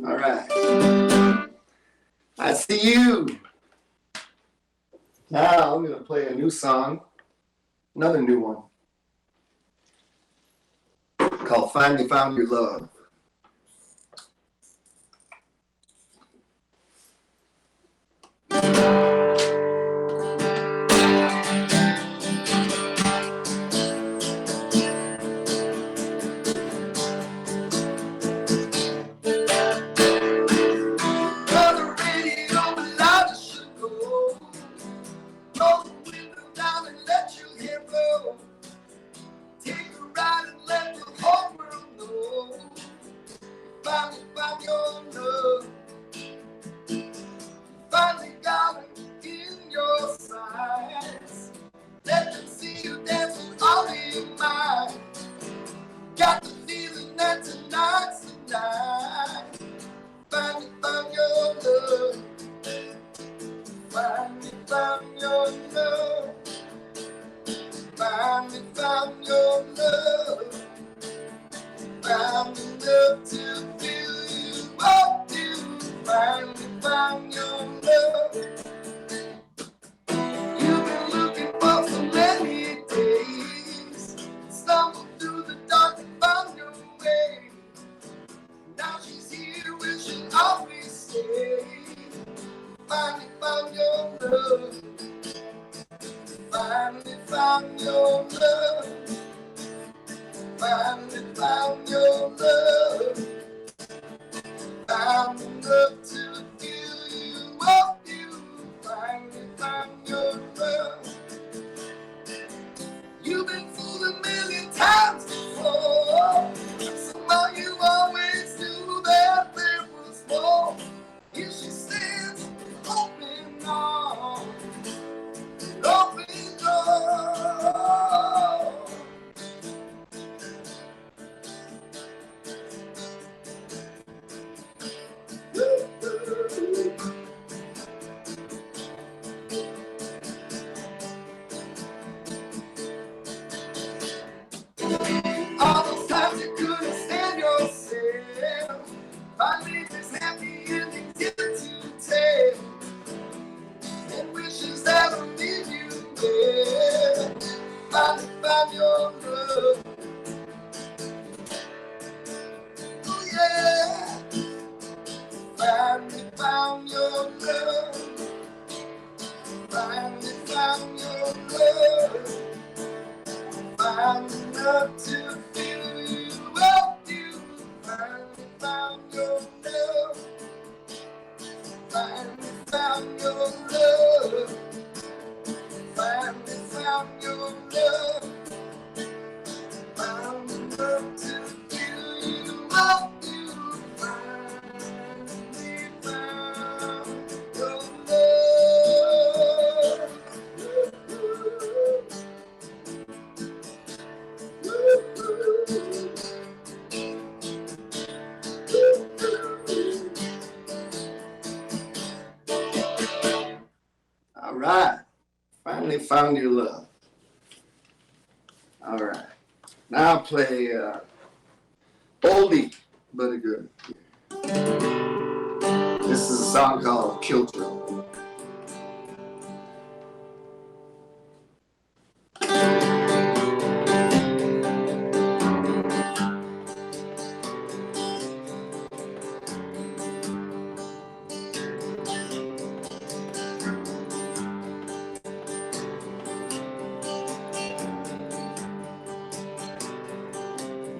All right. I see you. Now I'm going to play a new song, another new one, called Finally Found Your Love. Turn the radio loud as should go. Close the window down and let your hair blow. Take a ride and let the whole world know. up to fill you up. You finally found your love. You've been fooled a million times before. Somehow you always knew that there was more. Here she stands, open arms, open door. All those times you couldn't stand yourself, finally this happy ending get to tell, and wishes that would leave you there. Finally found your love. Oh yeah. Finally found your love. Finally found your love. Found enough to fill you up. You finally found your love. Finally found your love. Finally found your love. Found enough to fill you up. You finally found your love. All right. Finally found your love. All right. Now I'll play oldie but a good. This is a song called Kill Drill.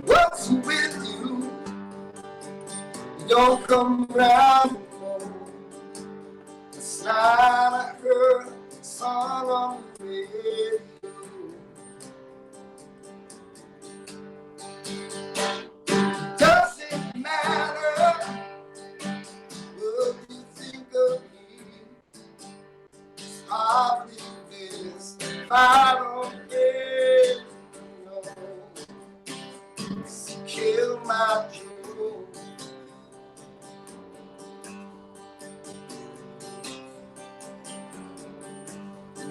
What's with you? You don't come around anymore. Last night I heard a song on the radio. Doesn't matter what you think of me. It's hardly this if I don't get no. Kill my jewel.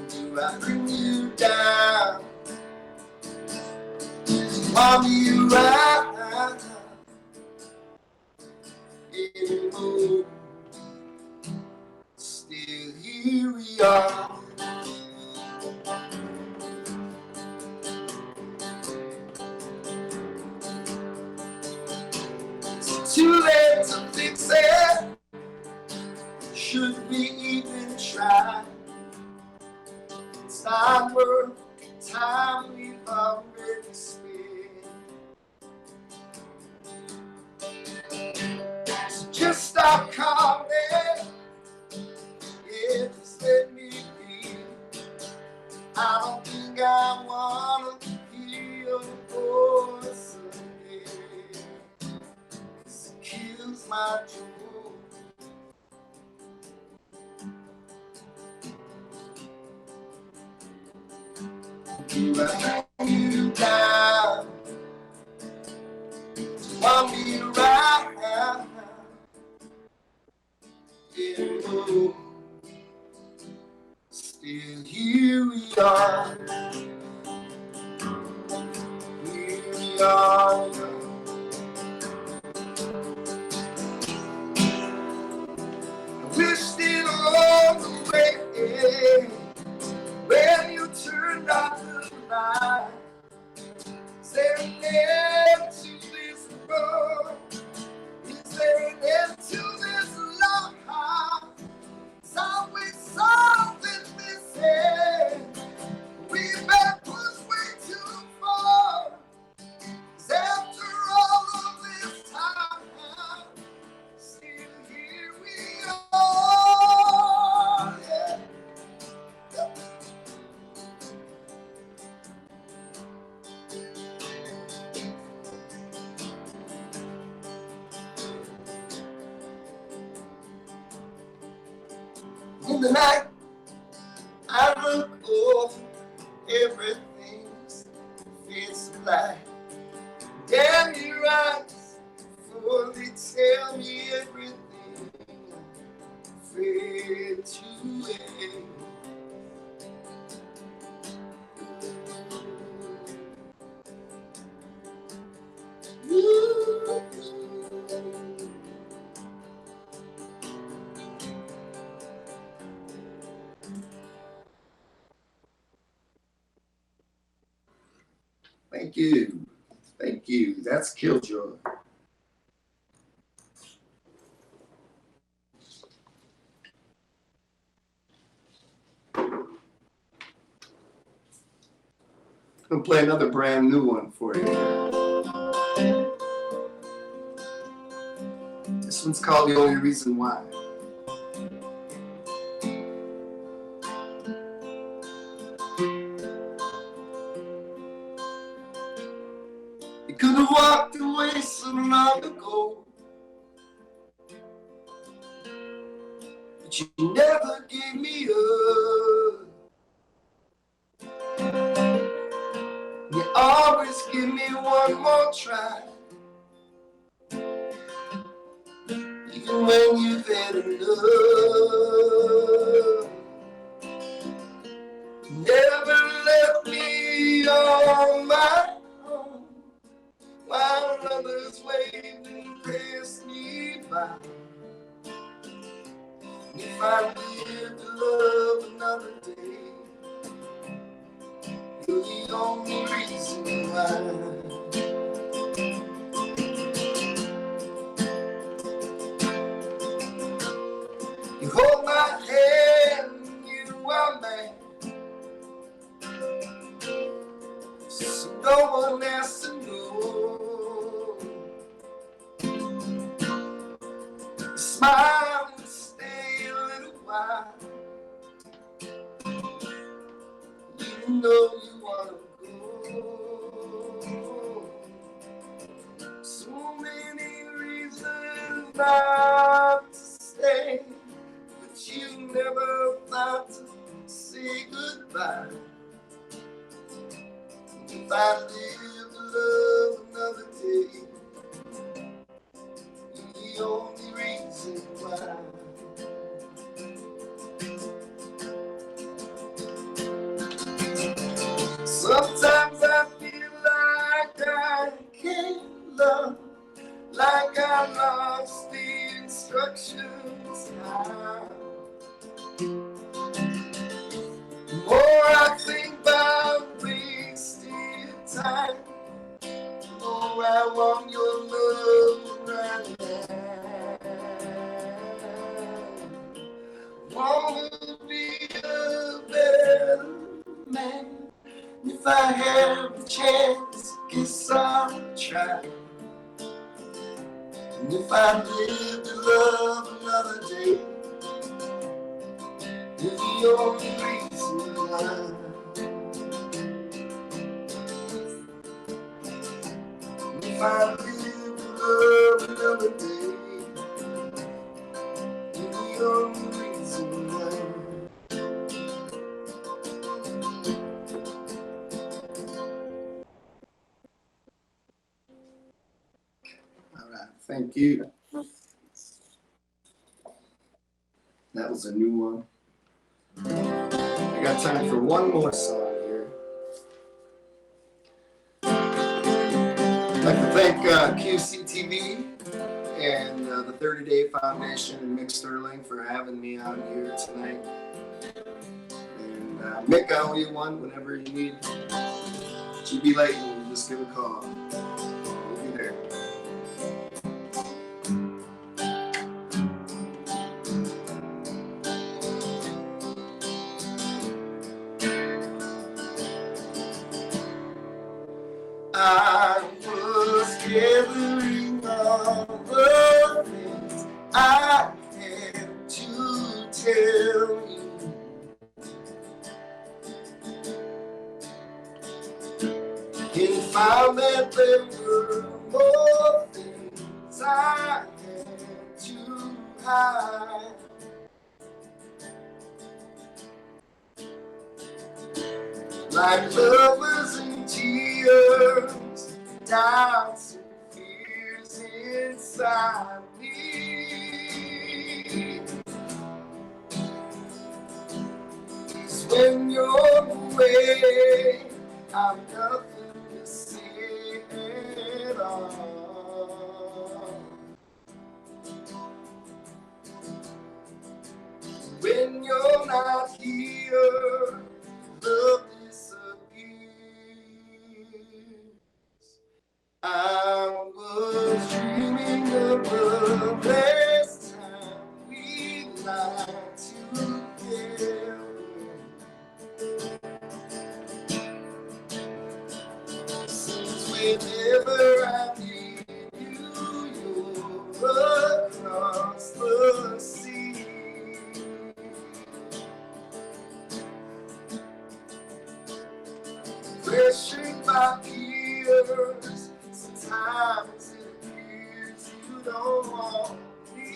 Do I bring you down? Want you right? Oh, still here we are. Too late to fix it. Should we even try? It's not worth the time we've already spent. So just stop calling. Yeah, just let me be. I don't think I wanna hear your voice again. Kills my joy. Do I bring you down? Want me right now? Yeah, oh, still here we are. Here we are. Wished it all away when you turned off the light. Is there an end to this road? Is there an end to this love? It's always something missing. We've been pushed way too far. 'Cause after all of this time, still here in the night, I look over everything's fits light. Down your eyes, fully tell me everything fade to end. Thank you. Thank you. That's Killjoy. I'm gonna play another brand new one for you. This one's called The Only Reason Why. You could have walked away so long ago, but you never gave me up. You always give me one more try, even when you've had enough. Never left me on my own while others waved and passed me by. If I live to love another day, you're the only reason why. You hold my hand, you are mine, so no one has to know. Smile and stay a little while, even though you wanna go. So many reasons not to stay, but you never thought to say goodbye. If I live to love another day, you're the only reason why. Sometimes I feel like I can't love, like I lost the instructions now. The more I think about wasted time, the more I want your love right now. Wanna be a better man. If I have the chance, guess I'll try. And if I live to love another day, you're the only reason why. And if I live to love another day, you're the only reason why. Thank you. That was a new one. I got time for one more song here. I'd like to thank QCTV and the 30-Day Foundation and Mick Sterling for having me out here tonight. And Mick, I owe you one whenever you need. You'd be late, and just give a call. We'll be there. I was gathering all the things I had to tell you. And found that there were more things I had to hide. like lovers in tears, doubts and fears inside me. 'Cause when you're away, I'm nothing to say at all. When you're not here, love disappears. I was dreaming of the last time we lied together. Since whenever I need you, you're across the sea. Pressured by peers, sometimes it appears you don't want me.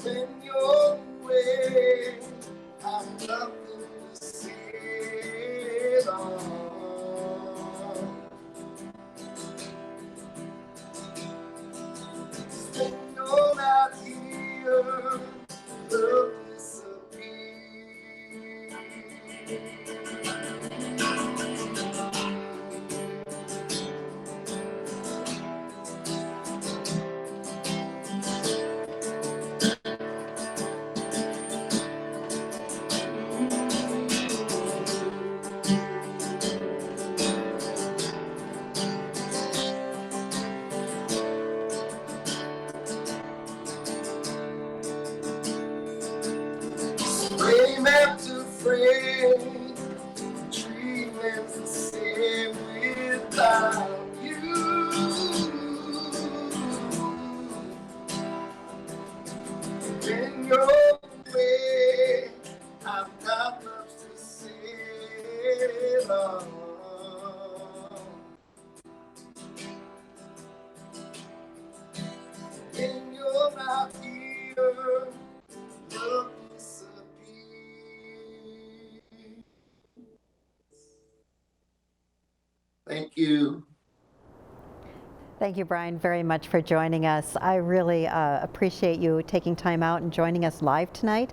When you're away, I'm nothing to say at all. When you're not here, love frame after frame, treatments the same without you. When you're away, I've got much to say, Lord. When you're not here, love disappears. Thank you. Thank you, Brian, very much for joining us. I really appreciate you taking time out and joining us live tonight,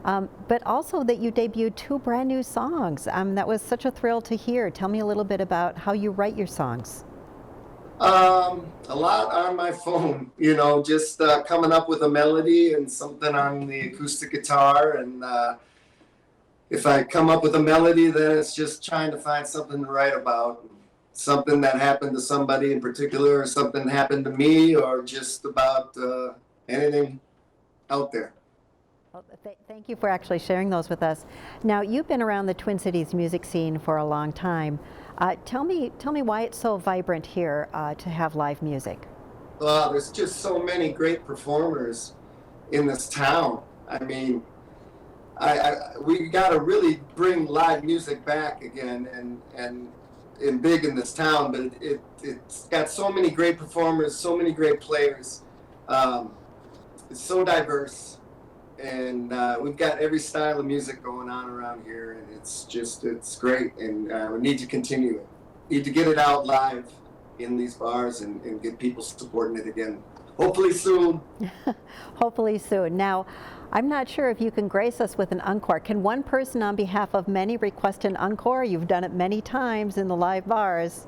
but also that you debuted 2 brand new songs. That was such a thrill to hear. Tell me a little bit about how you write your songs. A lot on my phone, just coming up with a melody and something on the acoustic guitar. And if I come up with a melody, then it's just trying to find something to write about. Something that happened to somebody in particular, or something happened to me, or just about anything out there. Well, thank you for actually sharing those with us. Now, you've been around the Twin Cities music scene for a long time. Tell me why it's so vibrant here to have live music. Well, there's just so many great performers in this town. I mean, we got to really bring live music back again and big in this town. But it's got so many great performers, so many great players. It's so diverse. And we've got every style of music going on around here, and it's great, and we need to continue it. Need to get it out live in these bars and get people supporting it again. Hopefully soon. Hopefully soon. Now, I'm not sure if you can grace us with an encore. Can one person on behalf of many request an encore? You've done it many times in the live bars.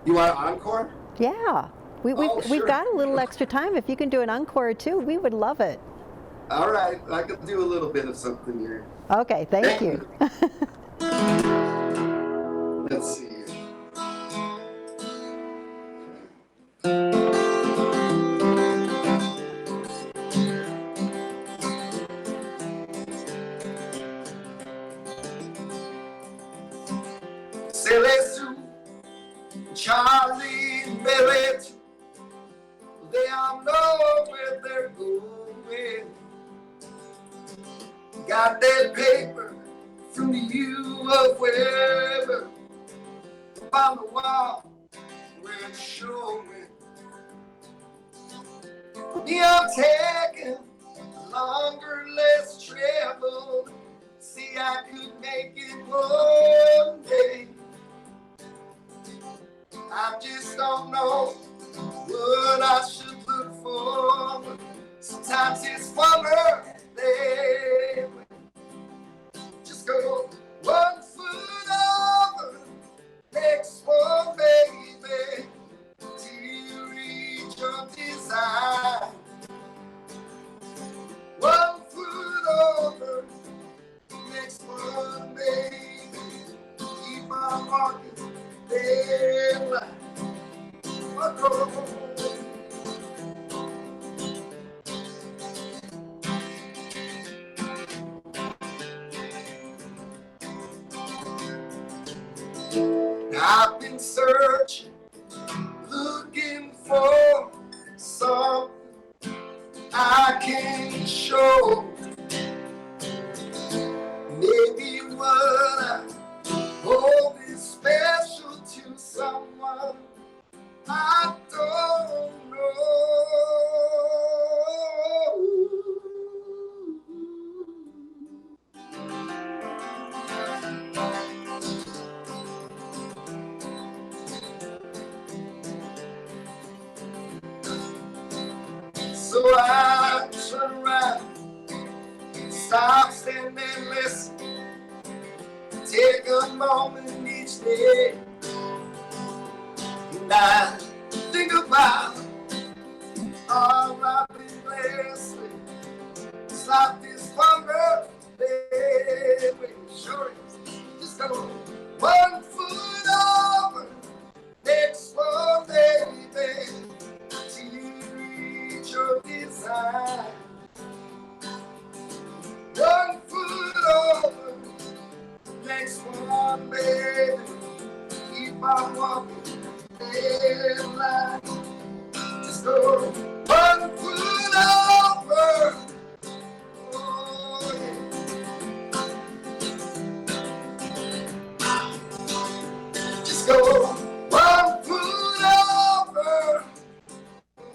You want an encore? Yeah. We've Sure. got a little extra time. If you can do an encore or 2, we would love it. All right, I can do a little bit of something here. Okay, thank you. Let's see. Silly Sue, Charlie, and Billy, they all know where they're going. Got that paper from the U of wherever, on the wall where it's showing. Me, I'm taking a longer, less what I should look for. Sometimes it's funner than just go 1 foot over, next one, baby, till you reach your desire. 1 foot over, next one, baby, keep on walking, then life. I've been searching, looking for something I can show. Maybe what I hold is special to someone I don't know. So I turn around, stop, stand and listen. Take a moment each day, and I think about all I've been blessed with. It's like this hunger, baby, sure is. Just go 1 foot over, next one, baby, till you reach your desire. 1 foot over, next one, baby, keep on walking, and life. Just go 1 foot over, oh yeah. Just go 1 foot over, oh.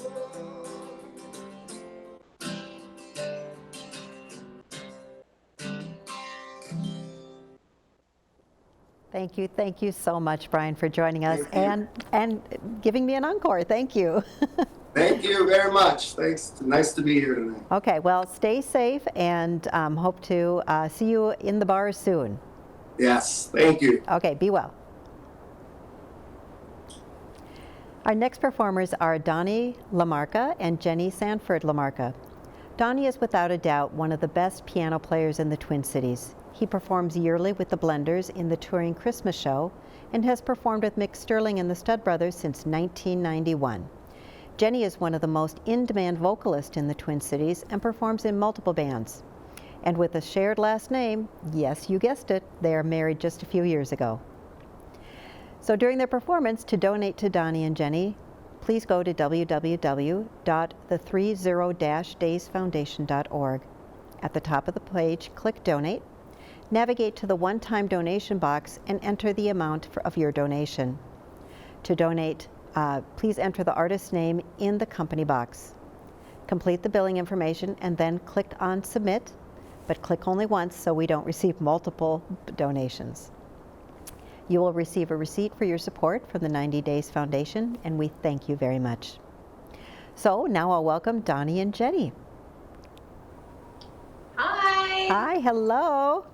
Thank you so much, Brian, for joining us Thank you. and giving me an encore. Thank you. Thank you very much. Thanks. Nice to be here tonight. Okay, well, stay safe and hope to see you in the bars soon. Yes, thank you. Okay, be well. Our next performers are Donnie LaMarca and Jenny Sanford LaMarca. Donnie is without a doubt one of the best piano players in the Twin Cities. He performs yearly with the Blenders in the touring Christmas show and has performed with Mick Sterling and the Stud Brothers since 1991. Jenny is one of the most in-demand vocalists in the Twin Cities and performs in multiple bands. And with a shared last name, yes, you guessed it, they are married just a few years ago. So during their performance, to donate to Donnie and Jenny, please go to www.the30-daysfoundation.org. At the top of the page, click Donate. Navigate to the one-time donation box and enter the amount of your donation. To donate, please enter the artist's name in the company box. Complete the billing information and then click on Submit, but click only once so we don't receive multiple donations. You will receive a receipt for your support from the 90 Days Foundation, and we thank you very much. So now I'll welcome Donnie and Jenny. Hi. Hi, hello.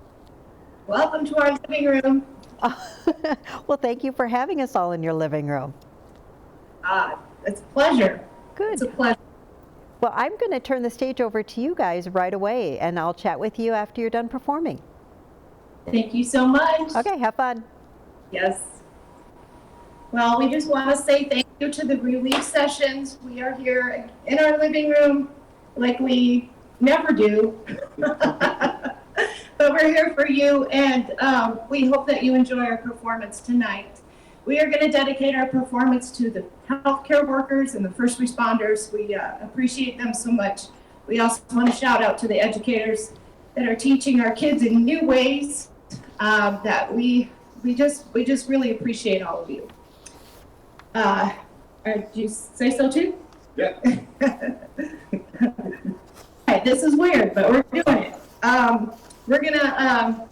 Welcome to our living room. Well, thank you for having us all in your living room. It's a pleasure. Good. It's a pleasure. Well, I'm going to turn the stage over to you guys right away, and I'll chat with you after you're done performing. Thank you so much. Okay, have fun. Yes. Well, we just want to say thank you to the relief sessions. We are here in our living room like we never do. But we're here for you, and we hope that you enjoy our performance tonight. We are going to dedicate our performance to the healthcare workers and the first responders. We appreciate them so much. We also want to shout out to the educators that are teaching our kids in new ways that we just really appreciate all of you. Do you say so too? Yeah. Right, this is weird, but we're doing it. We're gonna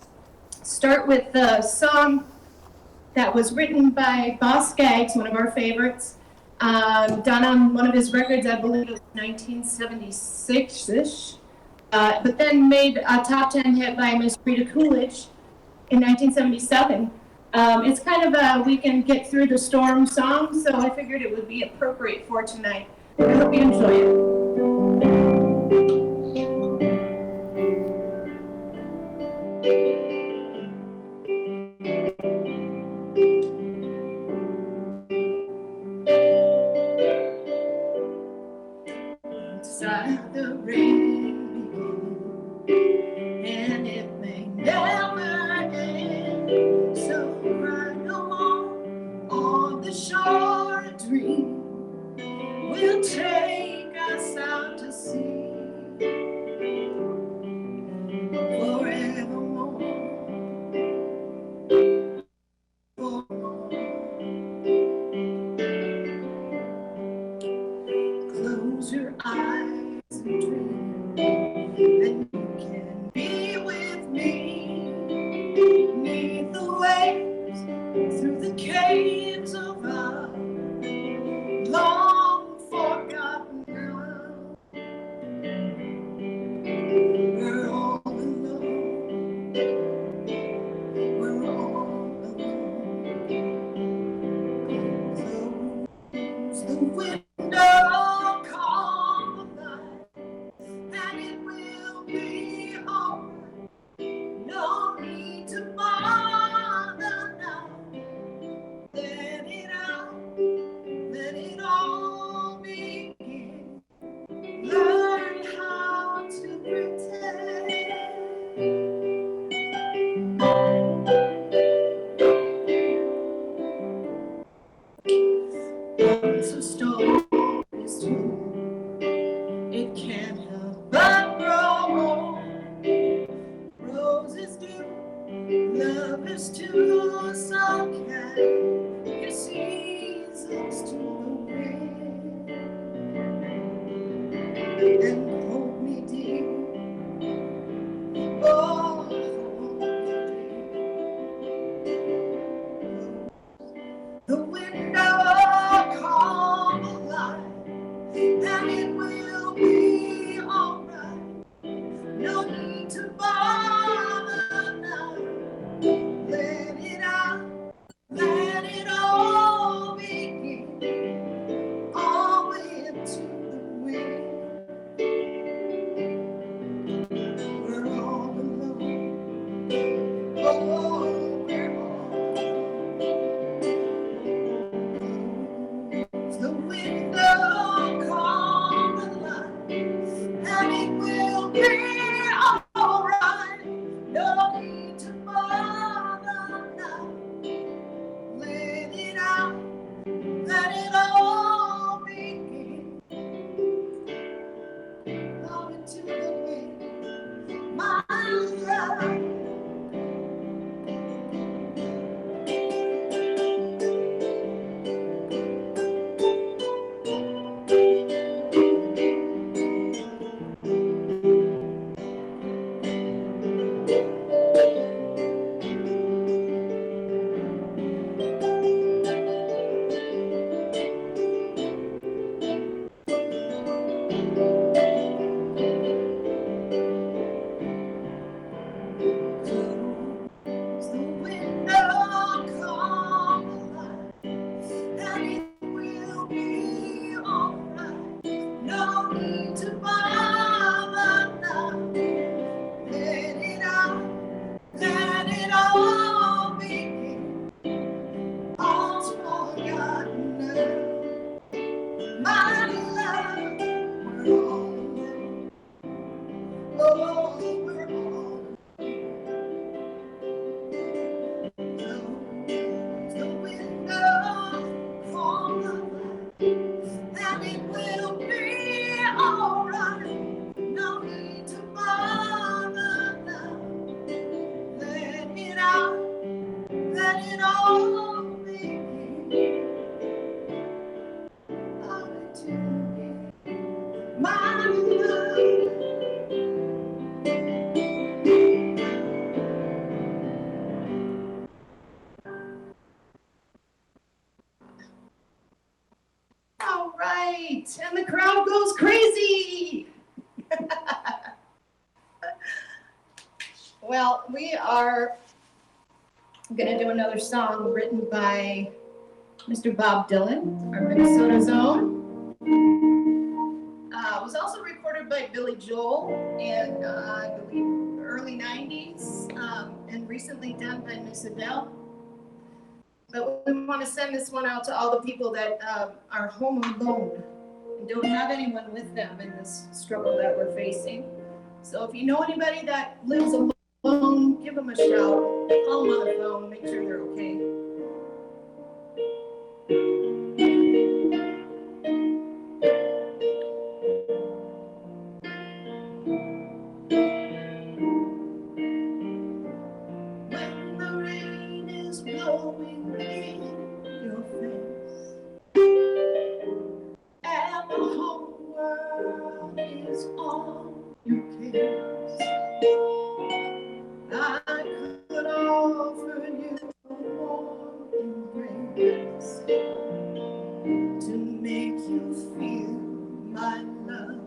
start with the song that was written by Boss Skaggs, one of our favorites. done on one of his records, I believe it was 1976-ish, but then made a top 10 hit by Miss Rita Coolidge in 1977. It's kind of a we can get through the storm song, so I figured it would be appropriate for tonight. I hope you enjoy it. Inside the rain begin, and it may never end. So right along on the shore, a dream will take us out to sea forevermore. Close your eyes and dream, and you can be with me. Beneath the waves, through the caves of our long forgotten love. We're all alone. We're all alone. Close the window, call the light, and it will be alright. No need to bother now. Let it out, let it all begin. Learn how to pretend. Once a story is told, it can't help but grow old. Roses do, lovers too, some can give seasons to the wind. And hold me dear, oh, hold me dear. The window, call the light, and it will be alright. No need to bother now. Let it out, let it all begin. All into the wind. We're all alone. Oh, we're all alone. Close the window, call the light, and it will be alright. No need to bother now. Let it out, let it all begin. Blow into the wind, my love. Close the window, call the light, and it will be alright. No need to bother now. Let it out, let it all begin. All's forgotten now. My love, we're all alone. Oh, we're all close the window, call the light, and it will be alright. No need to bother now. Let it out, let it all begin. All to be my right, and the crowd goes crazy. Well, we are going to do another song written by Mr. Bob Dylan, our Minnesota's own. It was also recorded by Billy Joel in, I believe, early 90s, and recently done by Miss Adele. But we want to send this one out to all the people that are home alone and don't have anyone with them in this struggle that we're facing. So if you know anybody that lives alone, give them a shout. Call them on the phone, make sure they're okay. When the rain is blowing in your face and the whole world is on your case, I could offer you a warm embrace to make you feel my love.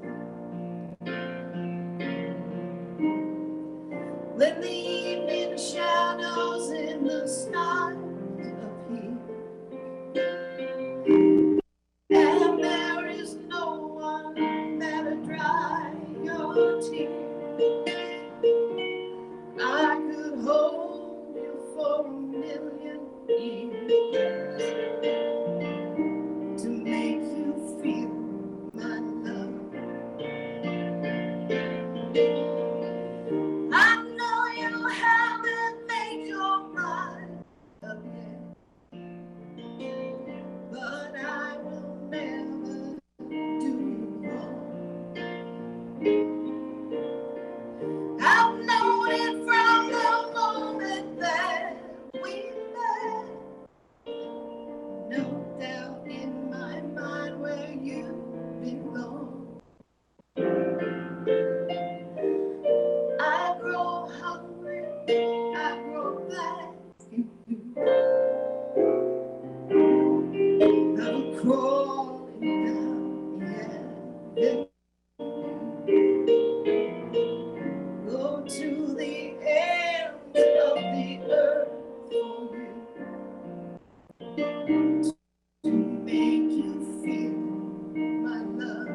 When the evening shadows in the stars appear and there is no one that'll dry your tears, I could hold you for 1,000,000 years to make you feel my love. I know you haven't made your mind up yet, but I will never do you wrong. I've known it from the moment that we met. No doubt in my mind where you belong. I grow hungry, I grow back in you. I'm crawling down, yeah. Go to the ends of the earth for you to make you feel my love.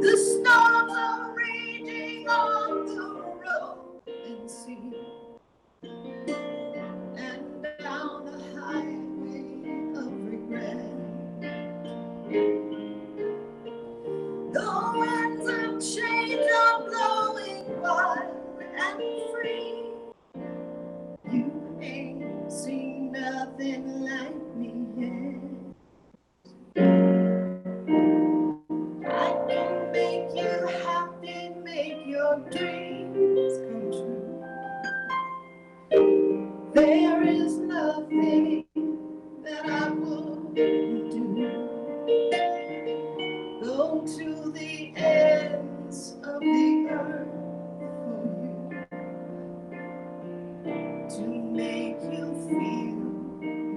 The storms are raging on the rolling sea, and down the highway of regret. The winds of change are blowing wild and free. You ain't seen nothing like me yet. I can make you happy, make your dreams come true. There is nothing that I wouldn't do. Go to the ends of the earth for you to make you feel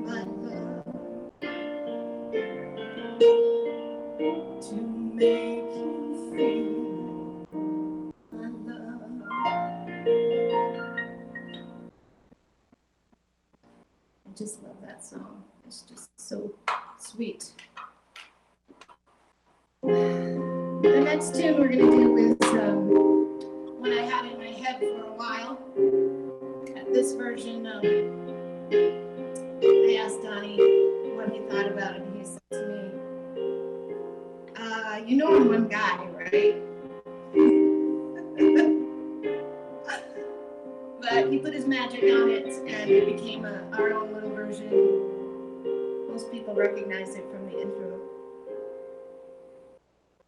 my love. To make you feel my love. I just love that song. It's just so sweet. The next tune we're going to do is one I had in my head for a while. This version, I asked Donnie what he thought about it, and he said to me, you know I'm one guy, right? But he put his magic on it, and it became our own little version. Most people recognize it from the intro.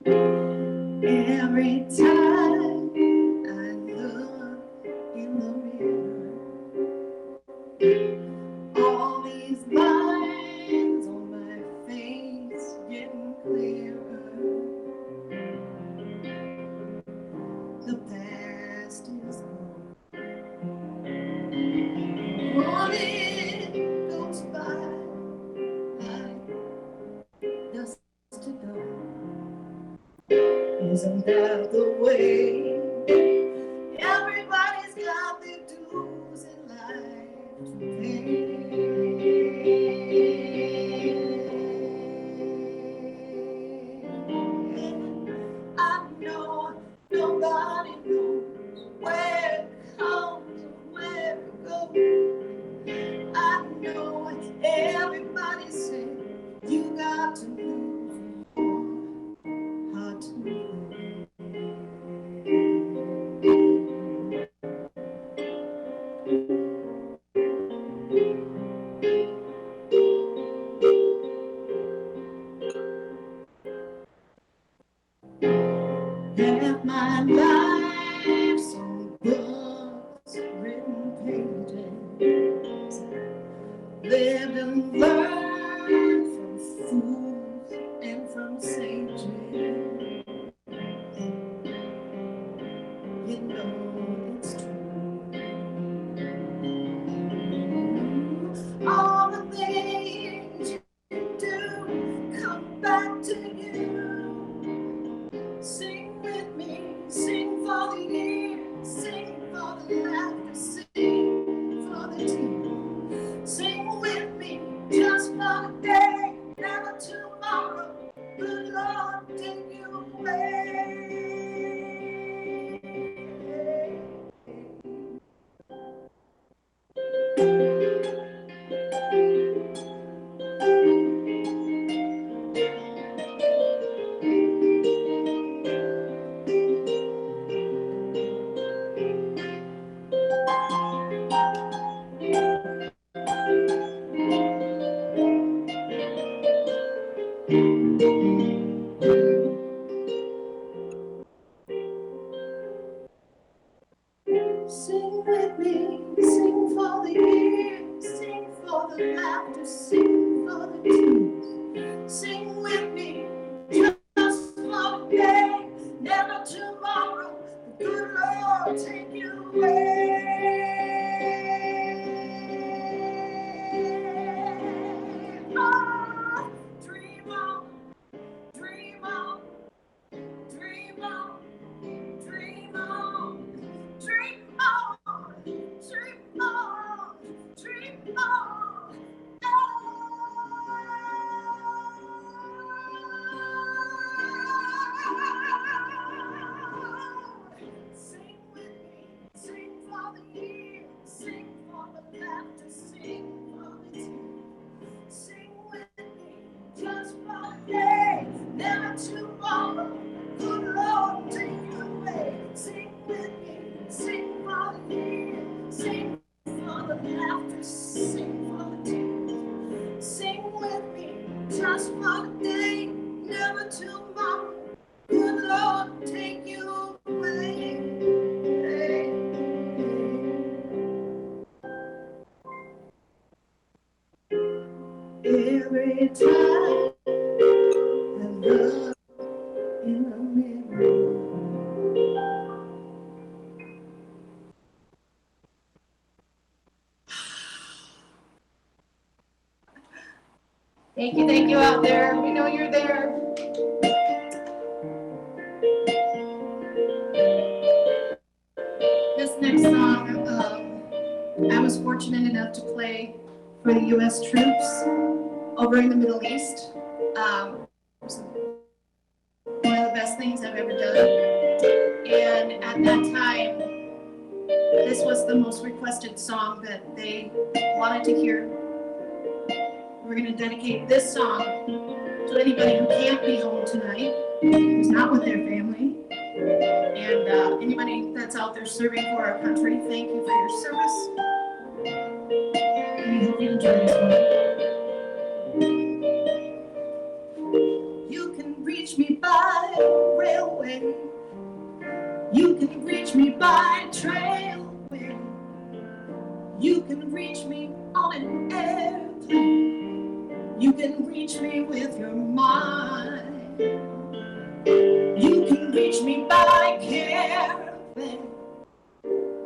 Every time I look in the mirror, all these lines on my face getting clearer. The past is gone. Morning goes by like dust to dawn. Isn't that the way? Everybody's got their dues in life to pay. I know nobody knows where it comes or where it goes. I know everybody says you got to lose your heart to play. Have my life's on books, written pages. Lived and learned from fools and from sages. You know it's true. All the things you do come back to you. Sing with me, sing for the years, sing for the laughter, sing for the tears. Sing with me, just for the day, never tomorrow. Good Lord, take you away. Sing with me, sing for the years, sing for the laughter, sing for the tears. Sing with me, just for the day, never tomorrow. The good Lord take you away. Oh, dream on, dream on, dream on, dream on. Dream on, dream on, dream on. Sing with me, sing for the years, sing for the laughter, sing for the tears. Sing with me, just for the day, never tomorrow. Good Lord, take you away. Sing with me, sing for the years, sing for the laughter, sing for the tears. Sing with me, just for the day, never tomorrow. Good Lord, take you away. Every time I look in the mirror, thank you out there. We know you're there. This next song, I was fortunate enough to play for the U.S. troops over in the Middle East. It was one of the best things I've ever done. And at that time, this was the most requested song that they wanted to hear. We're going to dedicate this song to anybody who can't be home tonight, who's not with their family, and anybody that's out there serving for our country. Thank you for your service. And we hope you enjoy this one. You can breathe. reach me by railway. You can reach me by trailway. You can reach me on an airplane. You can reach me with your mind. You can reach me by caravan.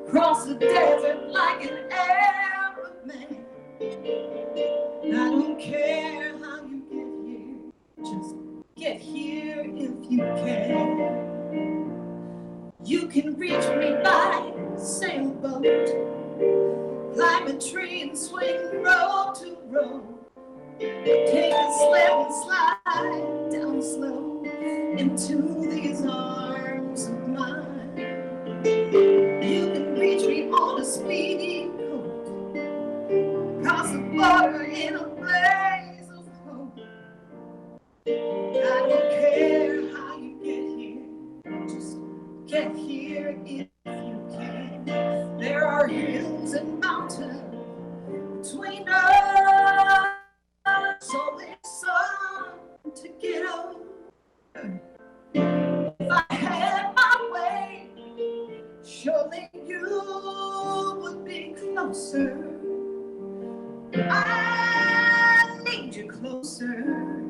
Cross the desert like an Arab man. I don't care how you get here, just get here if you can. You can reach me by sailboat, climb a tree and swing road to road. Take a slip and slide down slow into these arms of mine. You can reach me on a speedy coat, cross the border in a blaze of hope. I don't care how you get here, just get here if you can. There are hills and mountains between us, so it's something to get over. If I had my way, surely you would be closer. I need you closer.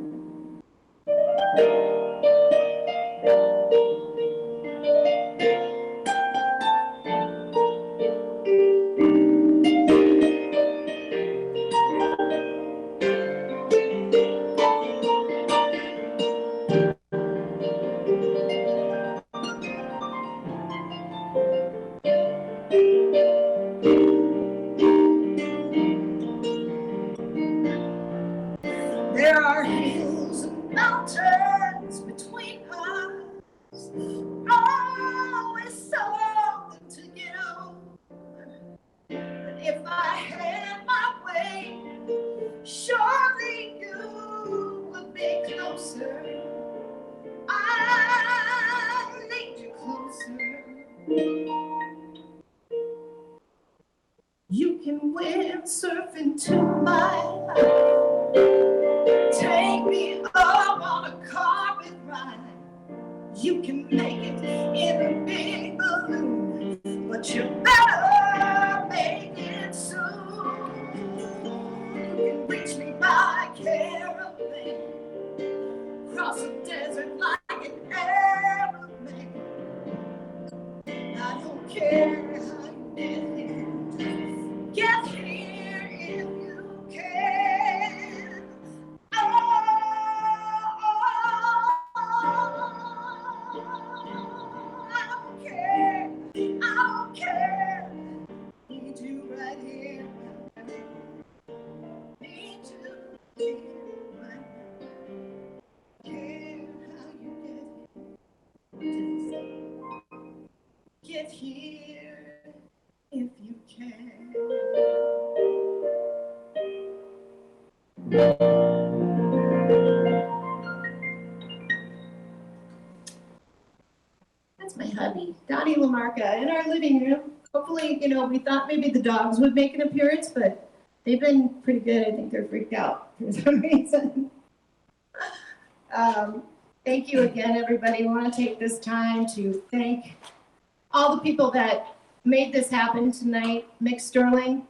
There are hills and mountains between us. Oh, it's something to get over. But if I had my way, surely you would be closer. I need you closer. You can windsurf into my life. Take me up on a carpet ride. You can make it in a big balloon, but you better make it soon. You can reach me by caravan, cross the desert like an Arab man. I don't care how you get here, get here if you can. I don't care. Need you right here. Need you here right now. Care how you get here if you can. That's my hubby, Donnie LaMarca, in our living room. Hopefully, we thought maybe the dogs would make an appearance, but they've been pretty good. I think they're freaked out for some reason. Thank you again, everybody. I want to take this time to thank all the people that made this happen tonight. Mick Sterling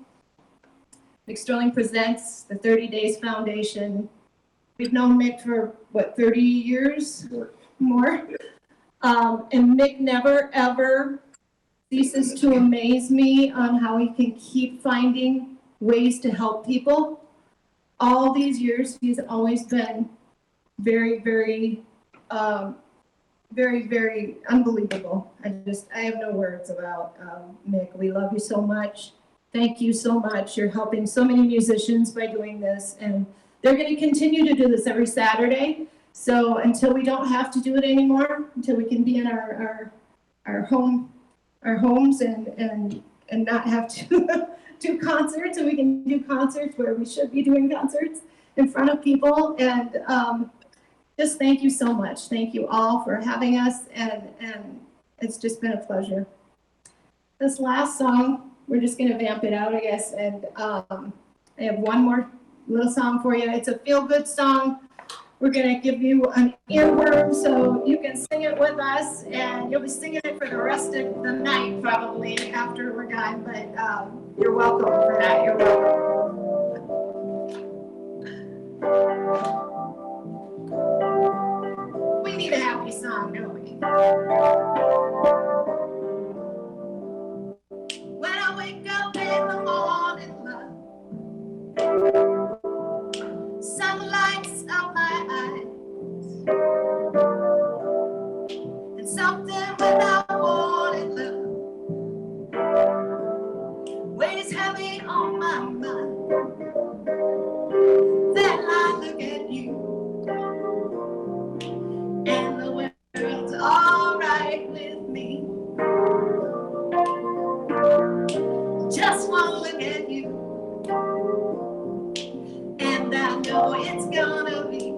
Presents, the 30 Days Foundation. We've known Mick for, 30 years? More. And Mick never, ever ceases to amaze me on how he can keep finding ways to help people. All these years, he's always been very, very, very, very unbelievable. I have no words about Mick. We love you so much. Thank you so much. You're helping so many musicians by doing this, and they're going to continue to do this every Saturday. So until we don't have to do it anymore, until we can be in our homes and not have to do concerts, and we can do concerts where we should be doing concerts in front of people. And just thank you so much. Thank you all for having us, and it's just been a pleasure. This last song, we're just going to vamp it out, I guess, and I have one more little song for you. It's a feel-good song. We're gonna give you an earworm so you can sing it with us, and you'll be singing it for the rest of the night probably after we're done, but you're welcome for that, you're welcome. We need a happy song, don't we? When I wake up in the morning, love, sun lights up my eyes, and something without warning, love, weighs heavy on my mind. Then I look at you, and the world's alright with me. Just one look at you, and I know it's gonna be,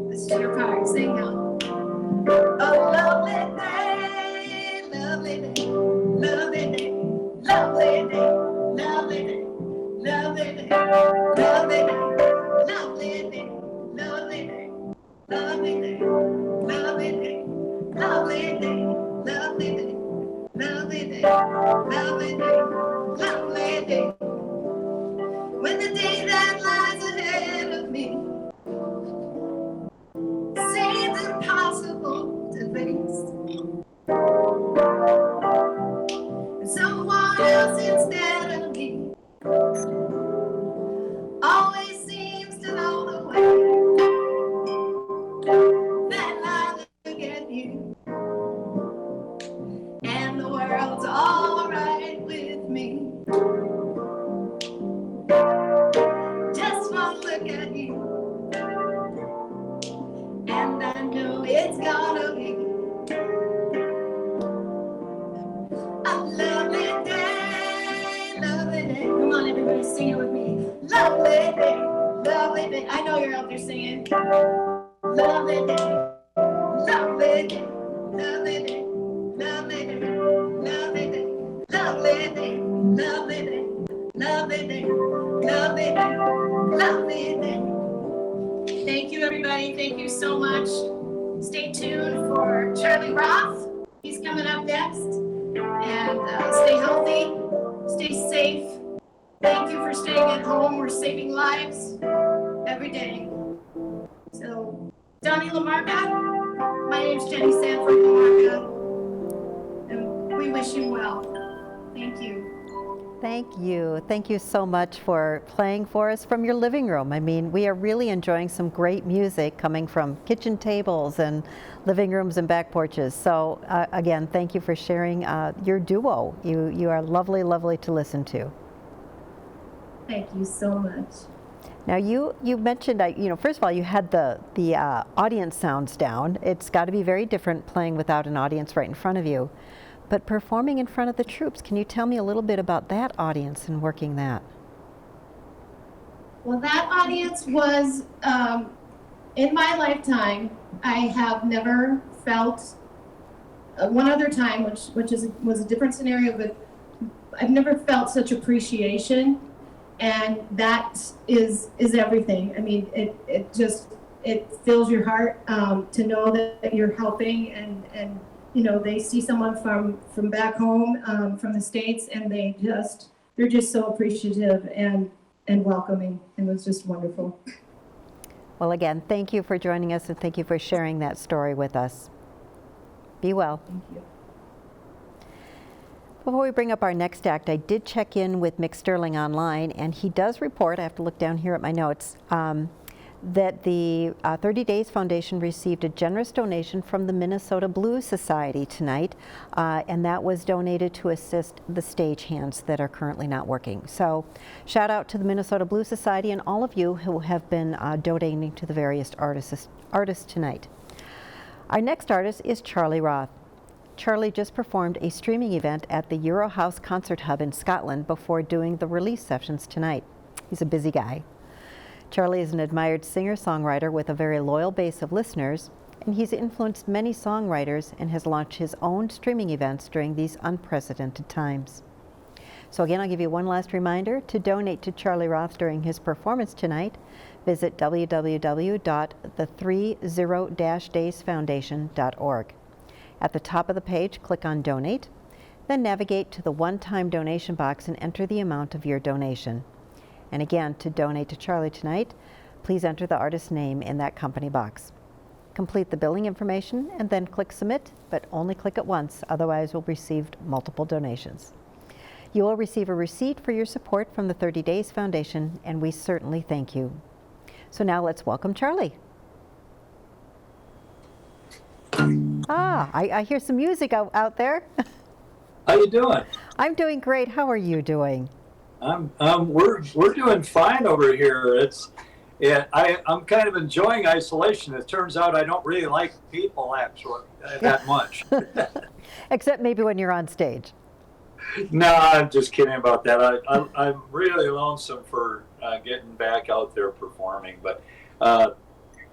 this is your part, sing now. A lovely day, lovely day, lovely day, lovely day, lovely day, lovely day, lovely day, lovely day, lovely day, lovely day, lovely day, lovely day, lovely day, lovely day, lovely day, lovely day. When the day that lies ahead of me seems impossible to face, and someone else instead of me always seems to know the way, then I look at you, and the world's alright with me. Just one look at you, and I know it's gonna be a lovely day, lovely day. Come on, everybody, sing it with me. Lovely day, lovely day. I know you're out there singing. Lovely day, lovely day, lovely day, lovely day, lovely day, lovely day, lovely day, lovely day, lovely day, lovely day. Thank you, everybody. Thank you so much. Stay tuned for Charlie Roth. He's coming up next. And stay healthy, stay safe. Thank you for staying at home. We're saving lives every day. So, Donnie LaMarca, my name's Jenny Sanford LaMarca, and we wish you well. Thank you. Thank you. Thank you so much for playing for us from your living room. I mean, we are really enjoying some great music coming from kitchen tables and living rooms and back porches. So again, thank you for sharing your duo. You are lovely, lovely to listen to. Thank you so much. Now you mentioned, first of all, you had the audience sounds down. It's got to be very different playing without an audience right in front of you. But performing in front of the troops, can you tell me a little bit about that audience and working that? Well, that audience was, in my lifetime, I have never felt, one other time, which was a different scenario, but I've never felt such appreciation, and that is everything. I mean, it fills your heart to know that you're helping, and they see someone from back home, from the States, and they're just so appreciative and welcoming. It was just wonderful. Well, again, thank you for joining us, and thank you for sharing that story with us. Be well. Thank you. Before we bring up our next act, I did check in with Mick Sterling online, and he does report, I have to look down here at my notes, that the 30 Days Foundation received a generous donation from the Minnesota Blues Society tonight, and that was donated to assist the stagehands that are currently not working. So shout out to the Minnesota Blues Society and all of you who have been donating to the various artists tonight. Our next artist is Charlie Roth. Charlie just performed a streaming event at the Eurohouse Concert Hub in Scotland before doing the release sessions tonight. He's a busy guy. Charlie is an admired singer-songwriter with a very loyal base of listeners, and he's influenced many songwriters and has launched his own streaming events during these unprecedented times. So again, I'll give you one last reminder to donate to Charlie Roth during his performance tonight. Visit www.the30-daysfoundation.org. At the top of the page, click on Donate, then navigate to the one-time donation box and enter the amount of your donation. And again, to donate to Charlie tonight, please enter the artist's name in that company box. Complete the billing information and then click Submit, but only click it once, otherwise we'll receive multiple donations. You will receive a receipt for your support from the 30 Days Foundation, and we certainly thank you. So now let's welcome Charlie. I hear some music out there. How you doing? I'm doing great. How are you doing? We're doing fine over here. I'm kind of enjoying isolation. It turns out I don't really like people actually that much. Except maybe when you're on stage. No, I'm just kidding about that. I'm really lonesome for getting back out there performing, but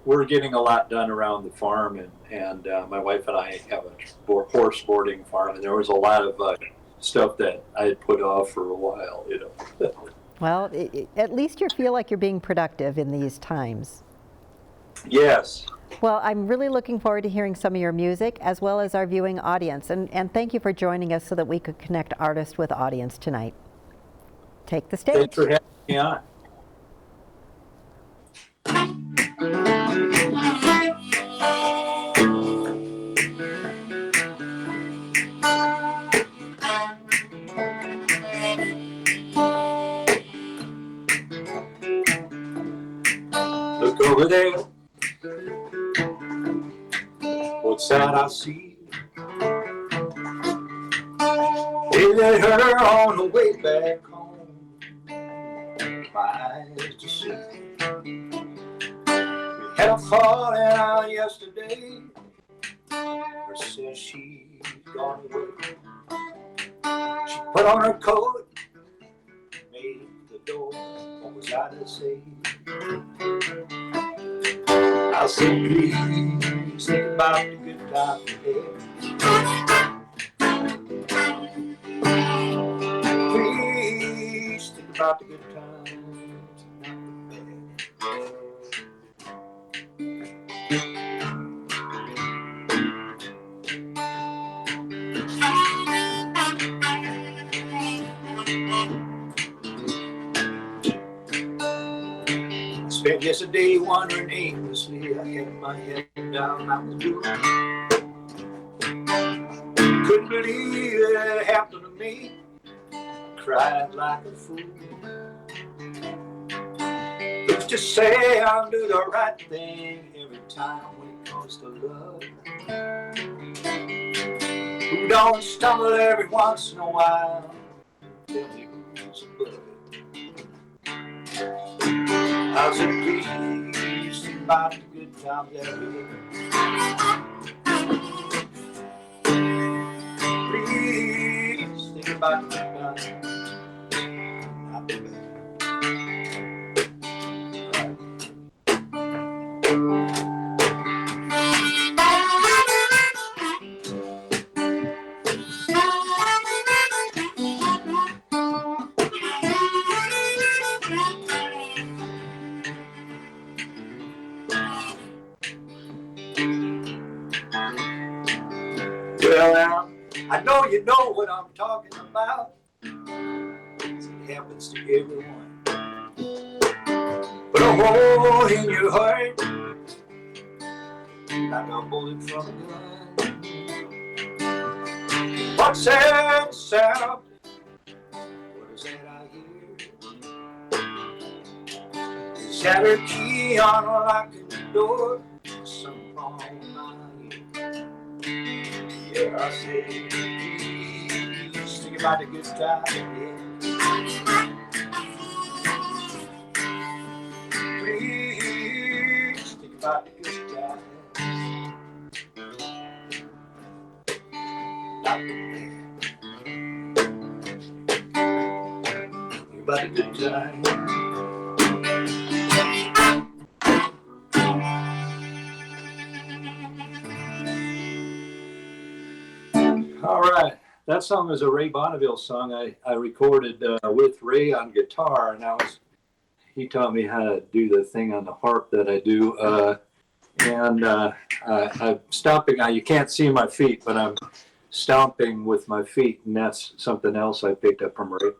we're getting a lot done around the farm, and my wife and I have a horse boarding farm, and there was a lot of stuff that I had put off for a while, you know. Well, at least you feel like you're being productive in these times. Yes. Well, I'm really looking forward to hearing some of your music as well as our viewing audience. And thank you for joining us so that we could connect artist with audience tonight. Take the stage. Thanks for having me on. Look over there. What's that I see? Is it her on the way back home? My eyes to see. We had a falling out yesterday. Her says she's gone away. She put on her coat, made the door. What was I to say? I said, please think about the good times ahead. Please think about the good times, not the bad. Spent yesterday wandering aimlessly. I had my head down, I was blue. Couldn't believe it happened to me. Cried like a fool. Let's just say I'll do the right thing every time when it comes to love. Who don't stumble every once in a while? Tell me who's above it. I said, please think about the good times that we had. Please think about the good times. Not the bad. Well, now, I know you know what I'm talking about. It happens to everyone. But a hole in your heart, like a bullet from a gun. What's that sound? What is that I hear? Is that her key unlocking the door? Some on my ear. Yeah, I say, please think about the good times, yeah. Please think about the good times. Not the bad. Think about the good times. All right. that song was a Ray Bonneville song I recorded with Ray on guitar, and he taught me how to do the thing on the harp that I do. I'm stomping. You can't see my feet, but I'm stomping with my feet, and that's something else I picked up from Ray.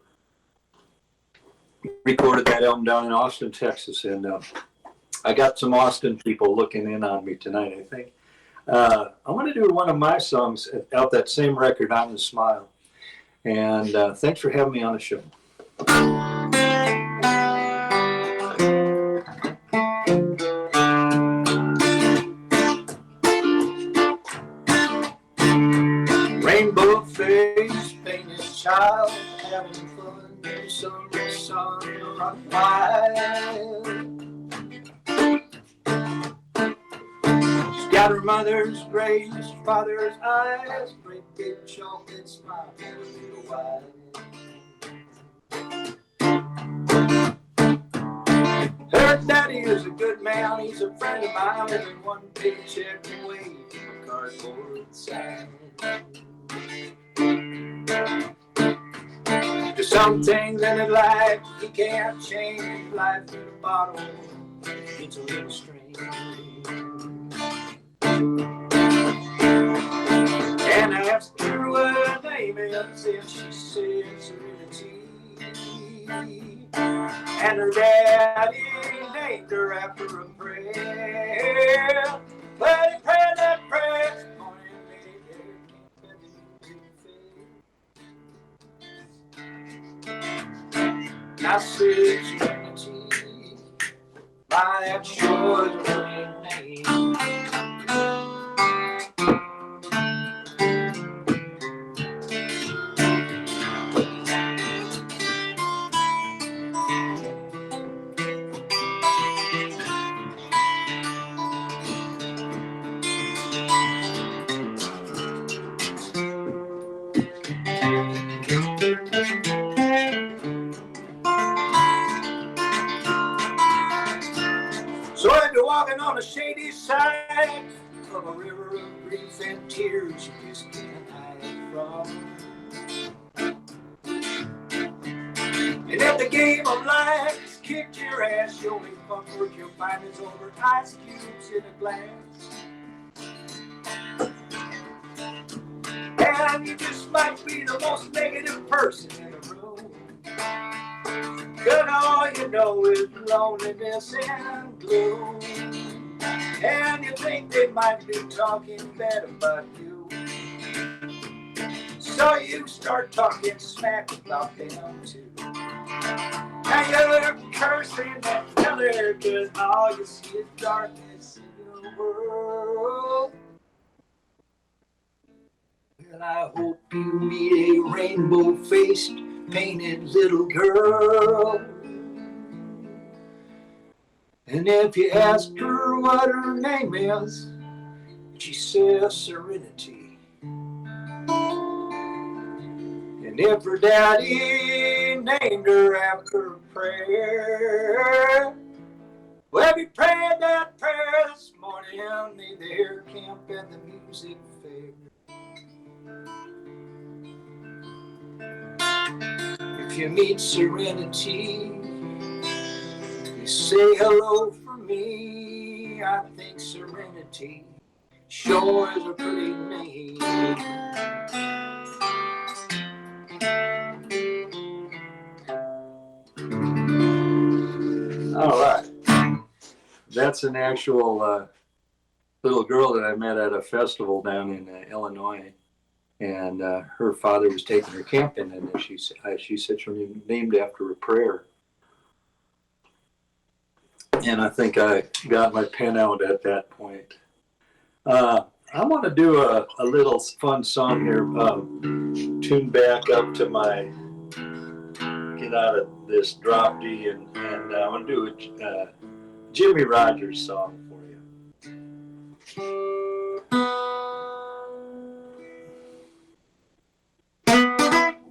Recorded that album down in Austin, Texas, and I got some Austin people looking in on me tonight, I think. I want to do one of my songs out that same record, On the Smile. And thanks for having me on the show. Rainbow face, painted child, having fun, summer sun run wild. She's got her mother's grace, father's eyes, great big chocolate smile, and a little wide. Her daddy is a good man, he's a friend of mine, living one paycheck away from a cardboard sign. There's some things in life you can't change, life in a bottle, it's a little strange. And I asked her what her name is, and she said Serenity. And her daddy named her after a prayer. But he prayed that prayer this morning, I said Serenity, by that sure is a name. So after walking on the shady side of a river of grief and tears you just can't hide from. And if the game of life has kicked your ass, the only fun work you'll find is over ice cubes in a glass. And you just might be the most negative person in the room. But all you know is loneliness and gloom. And you think they might be talking bad about you. So you start talking smack about them too. Now you're cursing and telling, cause all you see is darkness in your world. Well, I hope you meet a rainbow-faced, painted little girl. And if you ask her what her name is, she says Serenity. And if her daddy named her after a prayer, well, he prayed that prayer this morning, made the air camp and the music fair. If you meet Serenity, you say hello for me. I think Serenity sure is a pretty name. All right. That's an actual little girl that I met at a festival down in Illinois. And her father was taking her camping, and she said she was named after a prayer. And I think I got my pen out at that point. I want to do a little fun song here, tune back up to my, get out of this drop D, and I want to do a Jimmy Rogers song for you.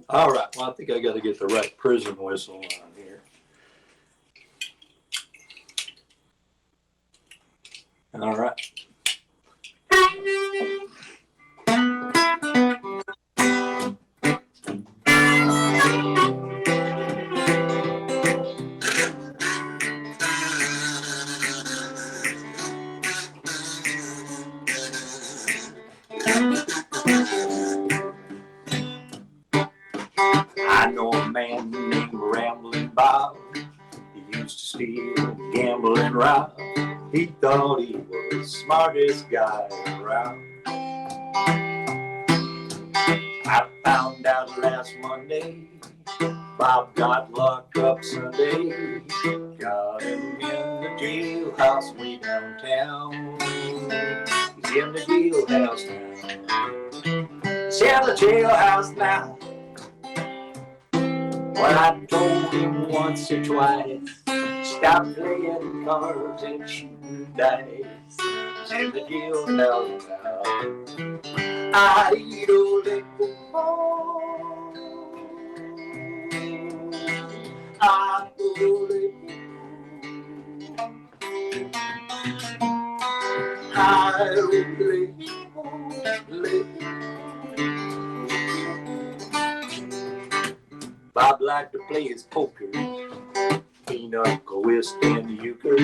All right, well, I think I got to get the right prison whistle on here. All right. I know a man named Rambling Bob. He used to steal, gamble, and rob. He thought he was the smartest guy around. I found out last Monday Bob got locked up Sunday. Got him in the jailhouse way downtown. He's in the jailhouse now. He's in the jailhouse now. Well, I told him once or twice, stop playing cards and shooting dice. He's in the jailhouse now. I don't let go. I don't let go. I don't let go. Bob liked to play his poker, pinochle, whist, and euchre.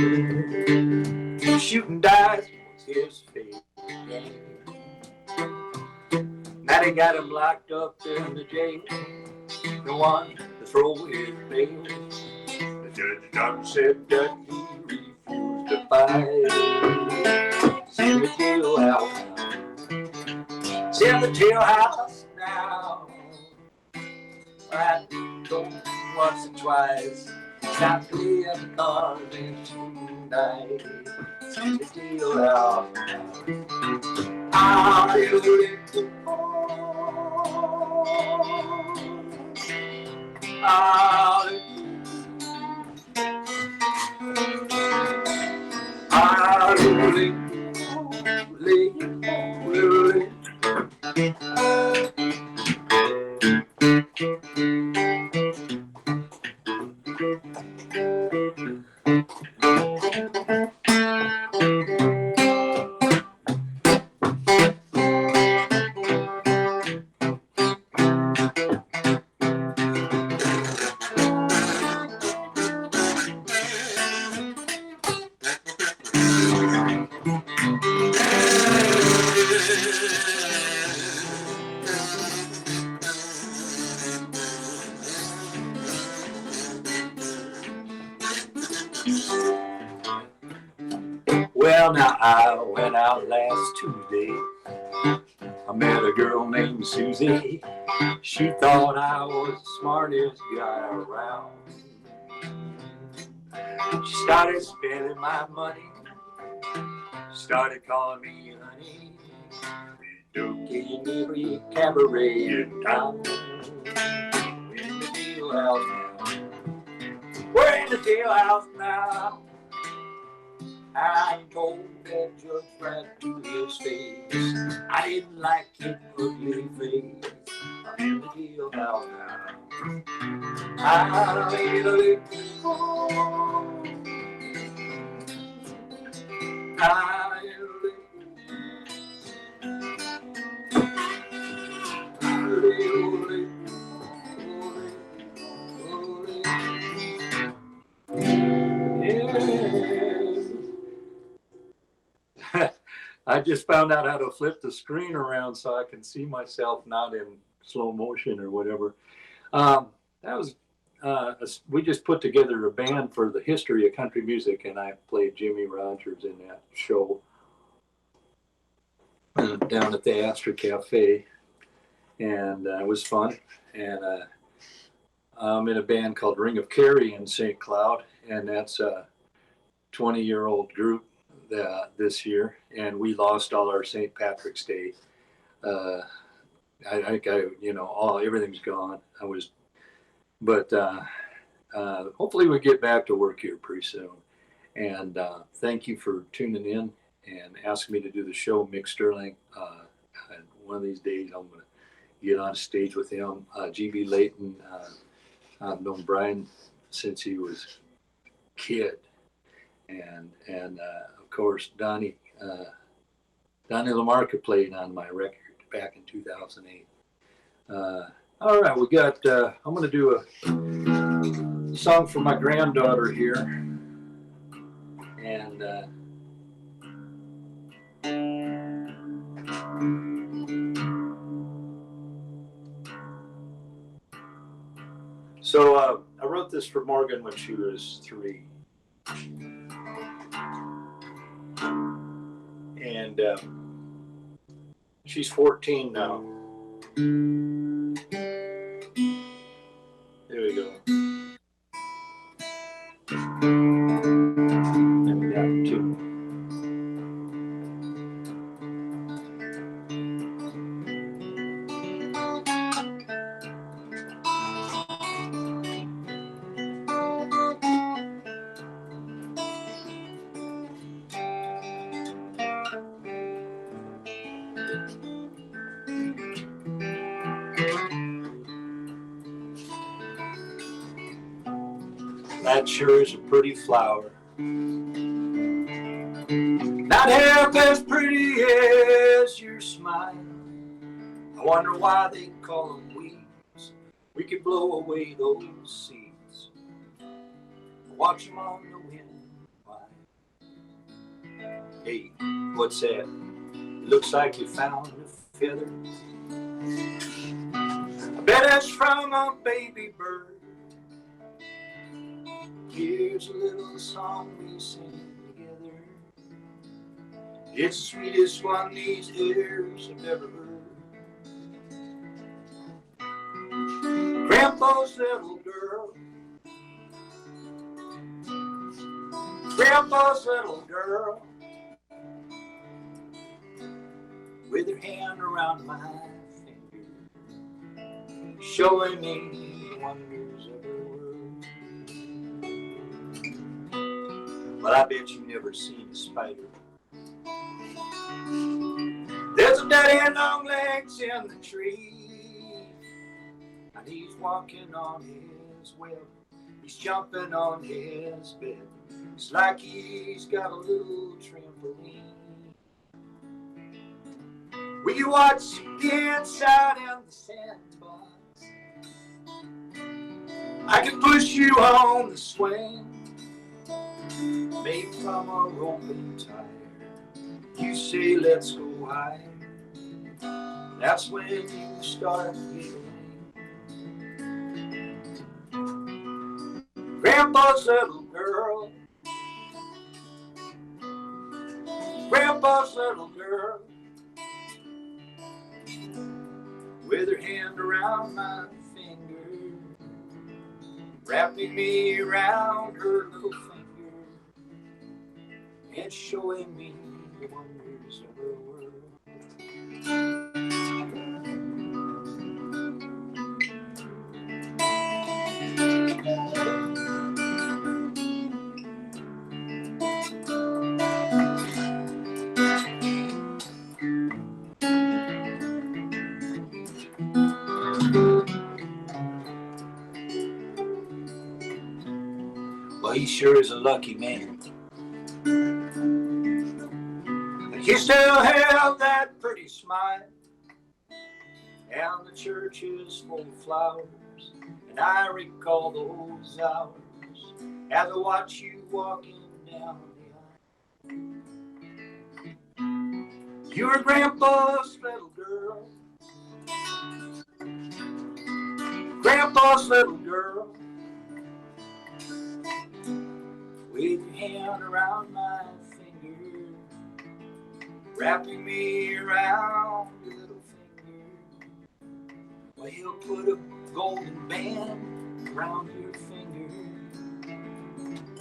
Shooting dice was his favorite game. Now they got him locked up in the jail. No one to throw his bail. The judge done said that he refused to fight. He's in the jailhouse now. He's in the jailhouse now. I told him once or twice, stop playing cards and shooting dice. He's in the jailhouse now. I don't let go. Well, now I went out last Tuesday. I met a girl named Susie. She thought I was the smartest guy around. She started spending my money. Started calling me honey. Dookie in every cabaret in town. In the jailhouse now. We're in the jailhouse now. I told that judge right to his face, I didn't like his ugly face. I'm in the jailhouse now. I made a little go. I I just found out how to flip the screen around so I can see myself not in slow motion or whatever. That was we just put together a band for the history of country music, and I played Jimmy Rogers in that show down at the Astor Cafe, and it was fun. And I'm in a band called Ring of Kerry in St. Cloud, and that's a 20-year-old group this year, and we lost all our St. Patrick's Day. Everything's gone. But hopefully we get back to work here pretty soon. And thank you for tuning in and asking me to do the show, Mick Sterling. And one of these days I'm going to get on stage with him. G.B. Layton, I've known Brian since he was a kid. And of course, Donnie LaMarca played on my record back in 2008. All right, we got, I'm going to do a song for my granddaughter here. And So I wrote this for Morgan when she was 3. And she's 14 now. There we go. And we got 2. That sure is a pretty flower. Not half as pretty as your smile. I wonder why they call them weeds. We could blow away those seeds. Watch them on the wind. Hey, what's that? Looks like you found a feather. I bet it's from a baby bird. Here's a little song we sing together. It's the sweetest one these ears have ever heard. Grandpa's little girl. Grandpa's little girl. With her hand around my finger, showing me the wonders of her world. But I bet you've never seen a spider. There's a daddy long legs in the tree, and he's walking on his web. He's jumping on his bed. It's like he's got a little trampoline. Will you watch the inside in the sandbox? I can push you on the swing, made from a rope and tire. You say let's go higher. That's when you start giggling. Grandpa's little girl. Grandpa's little girl. With her hand around my finger, wrapping me around her little finger, and showing me the wonders of her world. Well, he sure is a lucky man. You still have that pretty smile, and the church is full of flowers, and I recall those hours as I watch you walking down the aisle. You were Grandpa's little girl, Grandpa's little girl, with your hand around my finger, wrapping me around your little finger. Well, he'll put a golden band around your finger,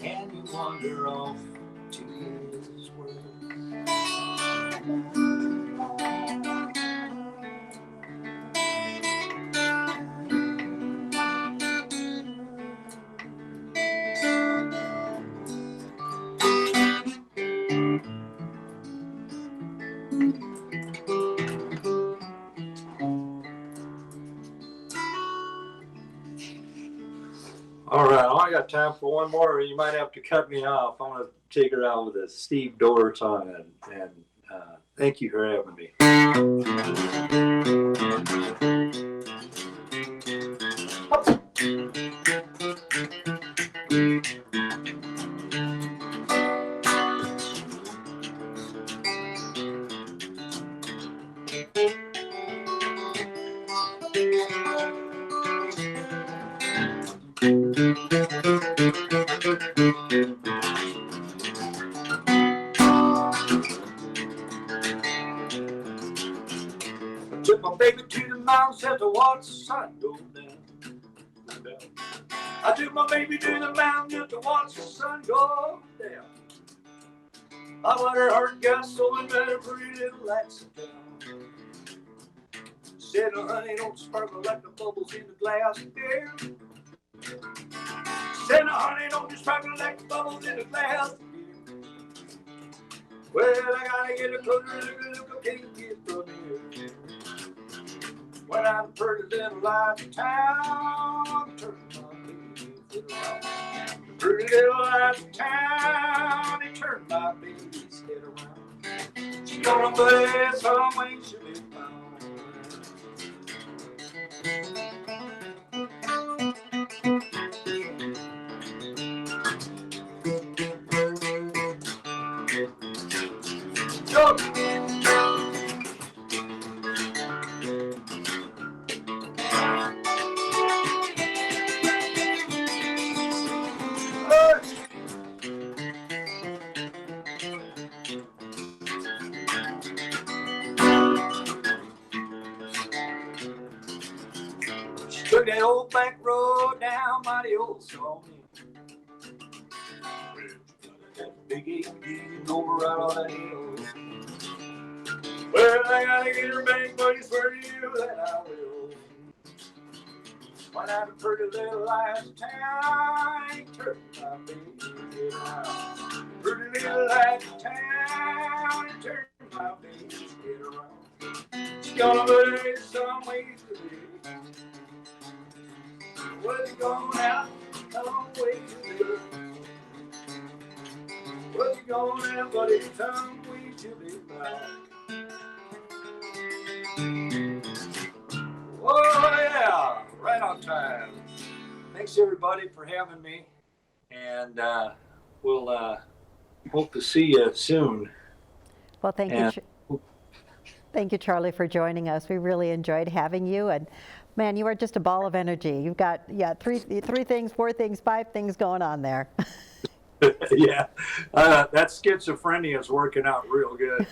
and you wander off to his world. All right, I only got time for one more. You might have to cut me off. I want to take her out with a Steve Dorr song, and thank you for having me. Took my baby to the mountains, had to watch the sun go down. I took my baby to the mountains just to watch the sun go down. I let her heart got so in a pretty little lass town. Said, oh, honey, don't sparkle like the bubbles in the glass, dear. Said, oh, honey, don't sparkle like the bubbles in the glass, dear. Well, I gotta get a closer look, I can't get from here. When I'm a pretty little light of town, turn my baby's head around. Pretty little light of town, it turned my baby's head around. She's gonna play some way she'll be found. Took that old back road down by the old sawmill. That big 18 over right on that hill. Well, I gotta get her back, but I swear to you that I will. When I'm a pretty little light of town, turn my baby's head around. Pretty little light of town, turn my baby's head around. She's gonna play some ways to live. Was he going out some way to live? Was he going out, but it's some way to live now. Oh yeah, right on time. Thanks everybody for having me, and we'll hope to see you soon. Well, thank you. Thank you, Charlie, for joining us. We really enjoyed having you, and man, you are just a ball of energy. You've got, three things, 4 things, 5 things going on there. Yeah, that schizophrenia is working out real good.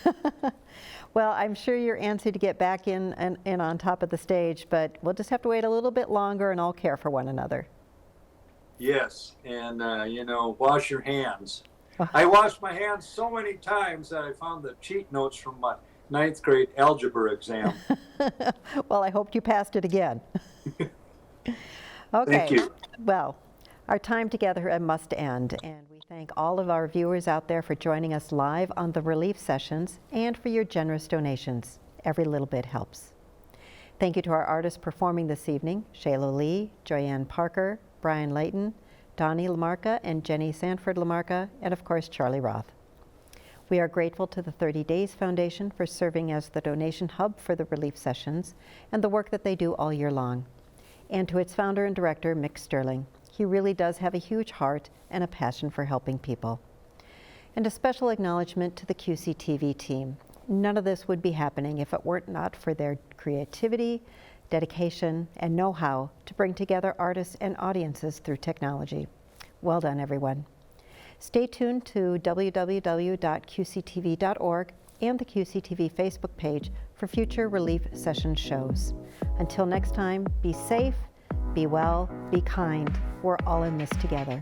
Well, I'm sure you're antsy to get back in and on top of the stage, but we'll just have to wait a little bit longer and all care for one another. Yes, and wash your hands. I washed my hands so many times that I found the cheat notes from my 9th grade algebra exam. Well, I hoped you passed it again. Okay. Thank you. Well, our time together must end, and we thank all of our viewers out there for joining us live on the relief sessions and for your generous donations. Every little bit helps. Thank you to our artists performing this evening, Shayla Lee, Joyanne Parker, Brian Layton, Donnie Lamarca, and Jenny Sanford Lamarca, and of course, Charlie Roth. We are grateful to the 30 Days Foundation for serving as the donation hub for the relief sessions and the work that they do all year long. And to its founder and director, Mick Sterling. He really does have a huge heart and a passion for helping people. And a special acknowledgement to the QCTV team. None of this would be happening if it were not for their creativity, dedication, and know-how to bring together artists and audiences through technology. Well done, everyone. Stay tuned to www.qctv.org and the QCTV Facebook page for future relief session shows. Until next time, be safe, be well, be kind. We're all in this together.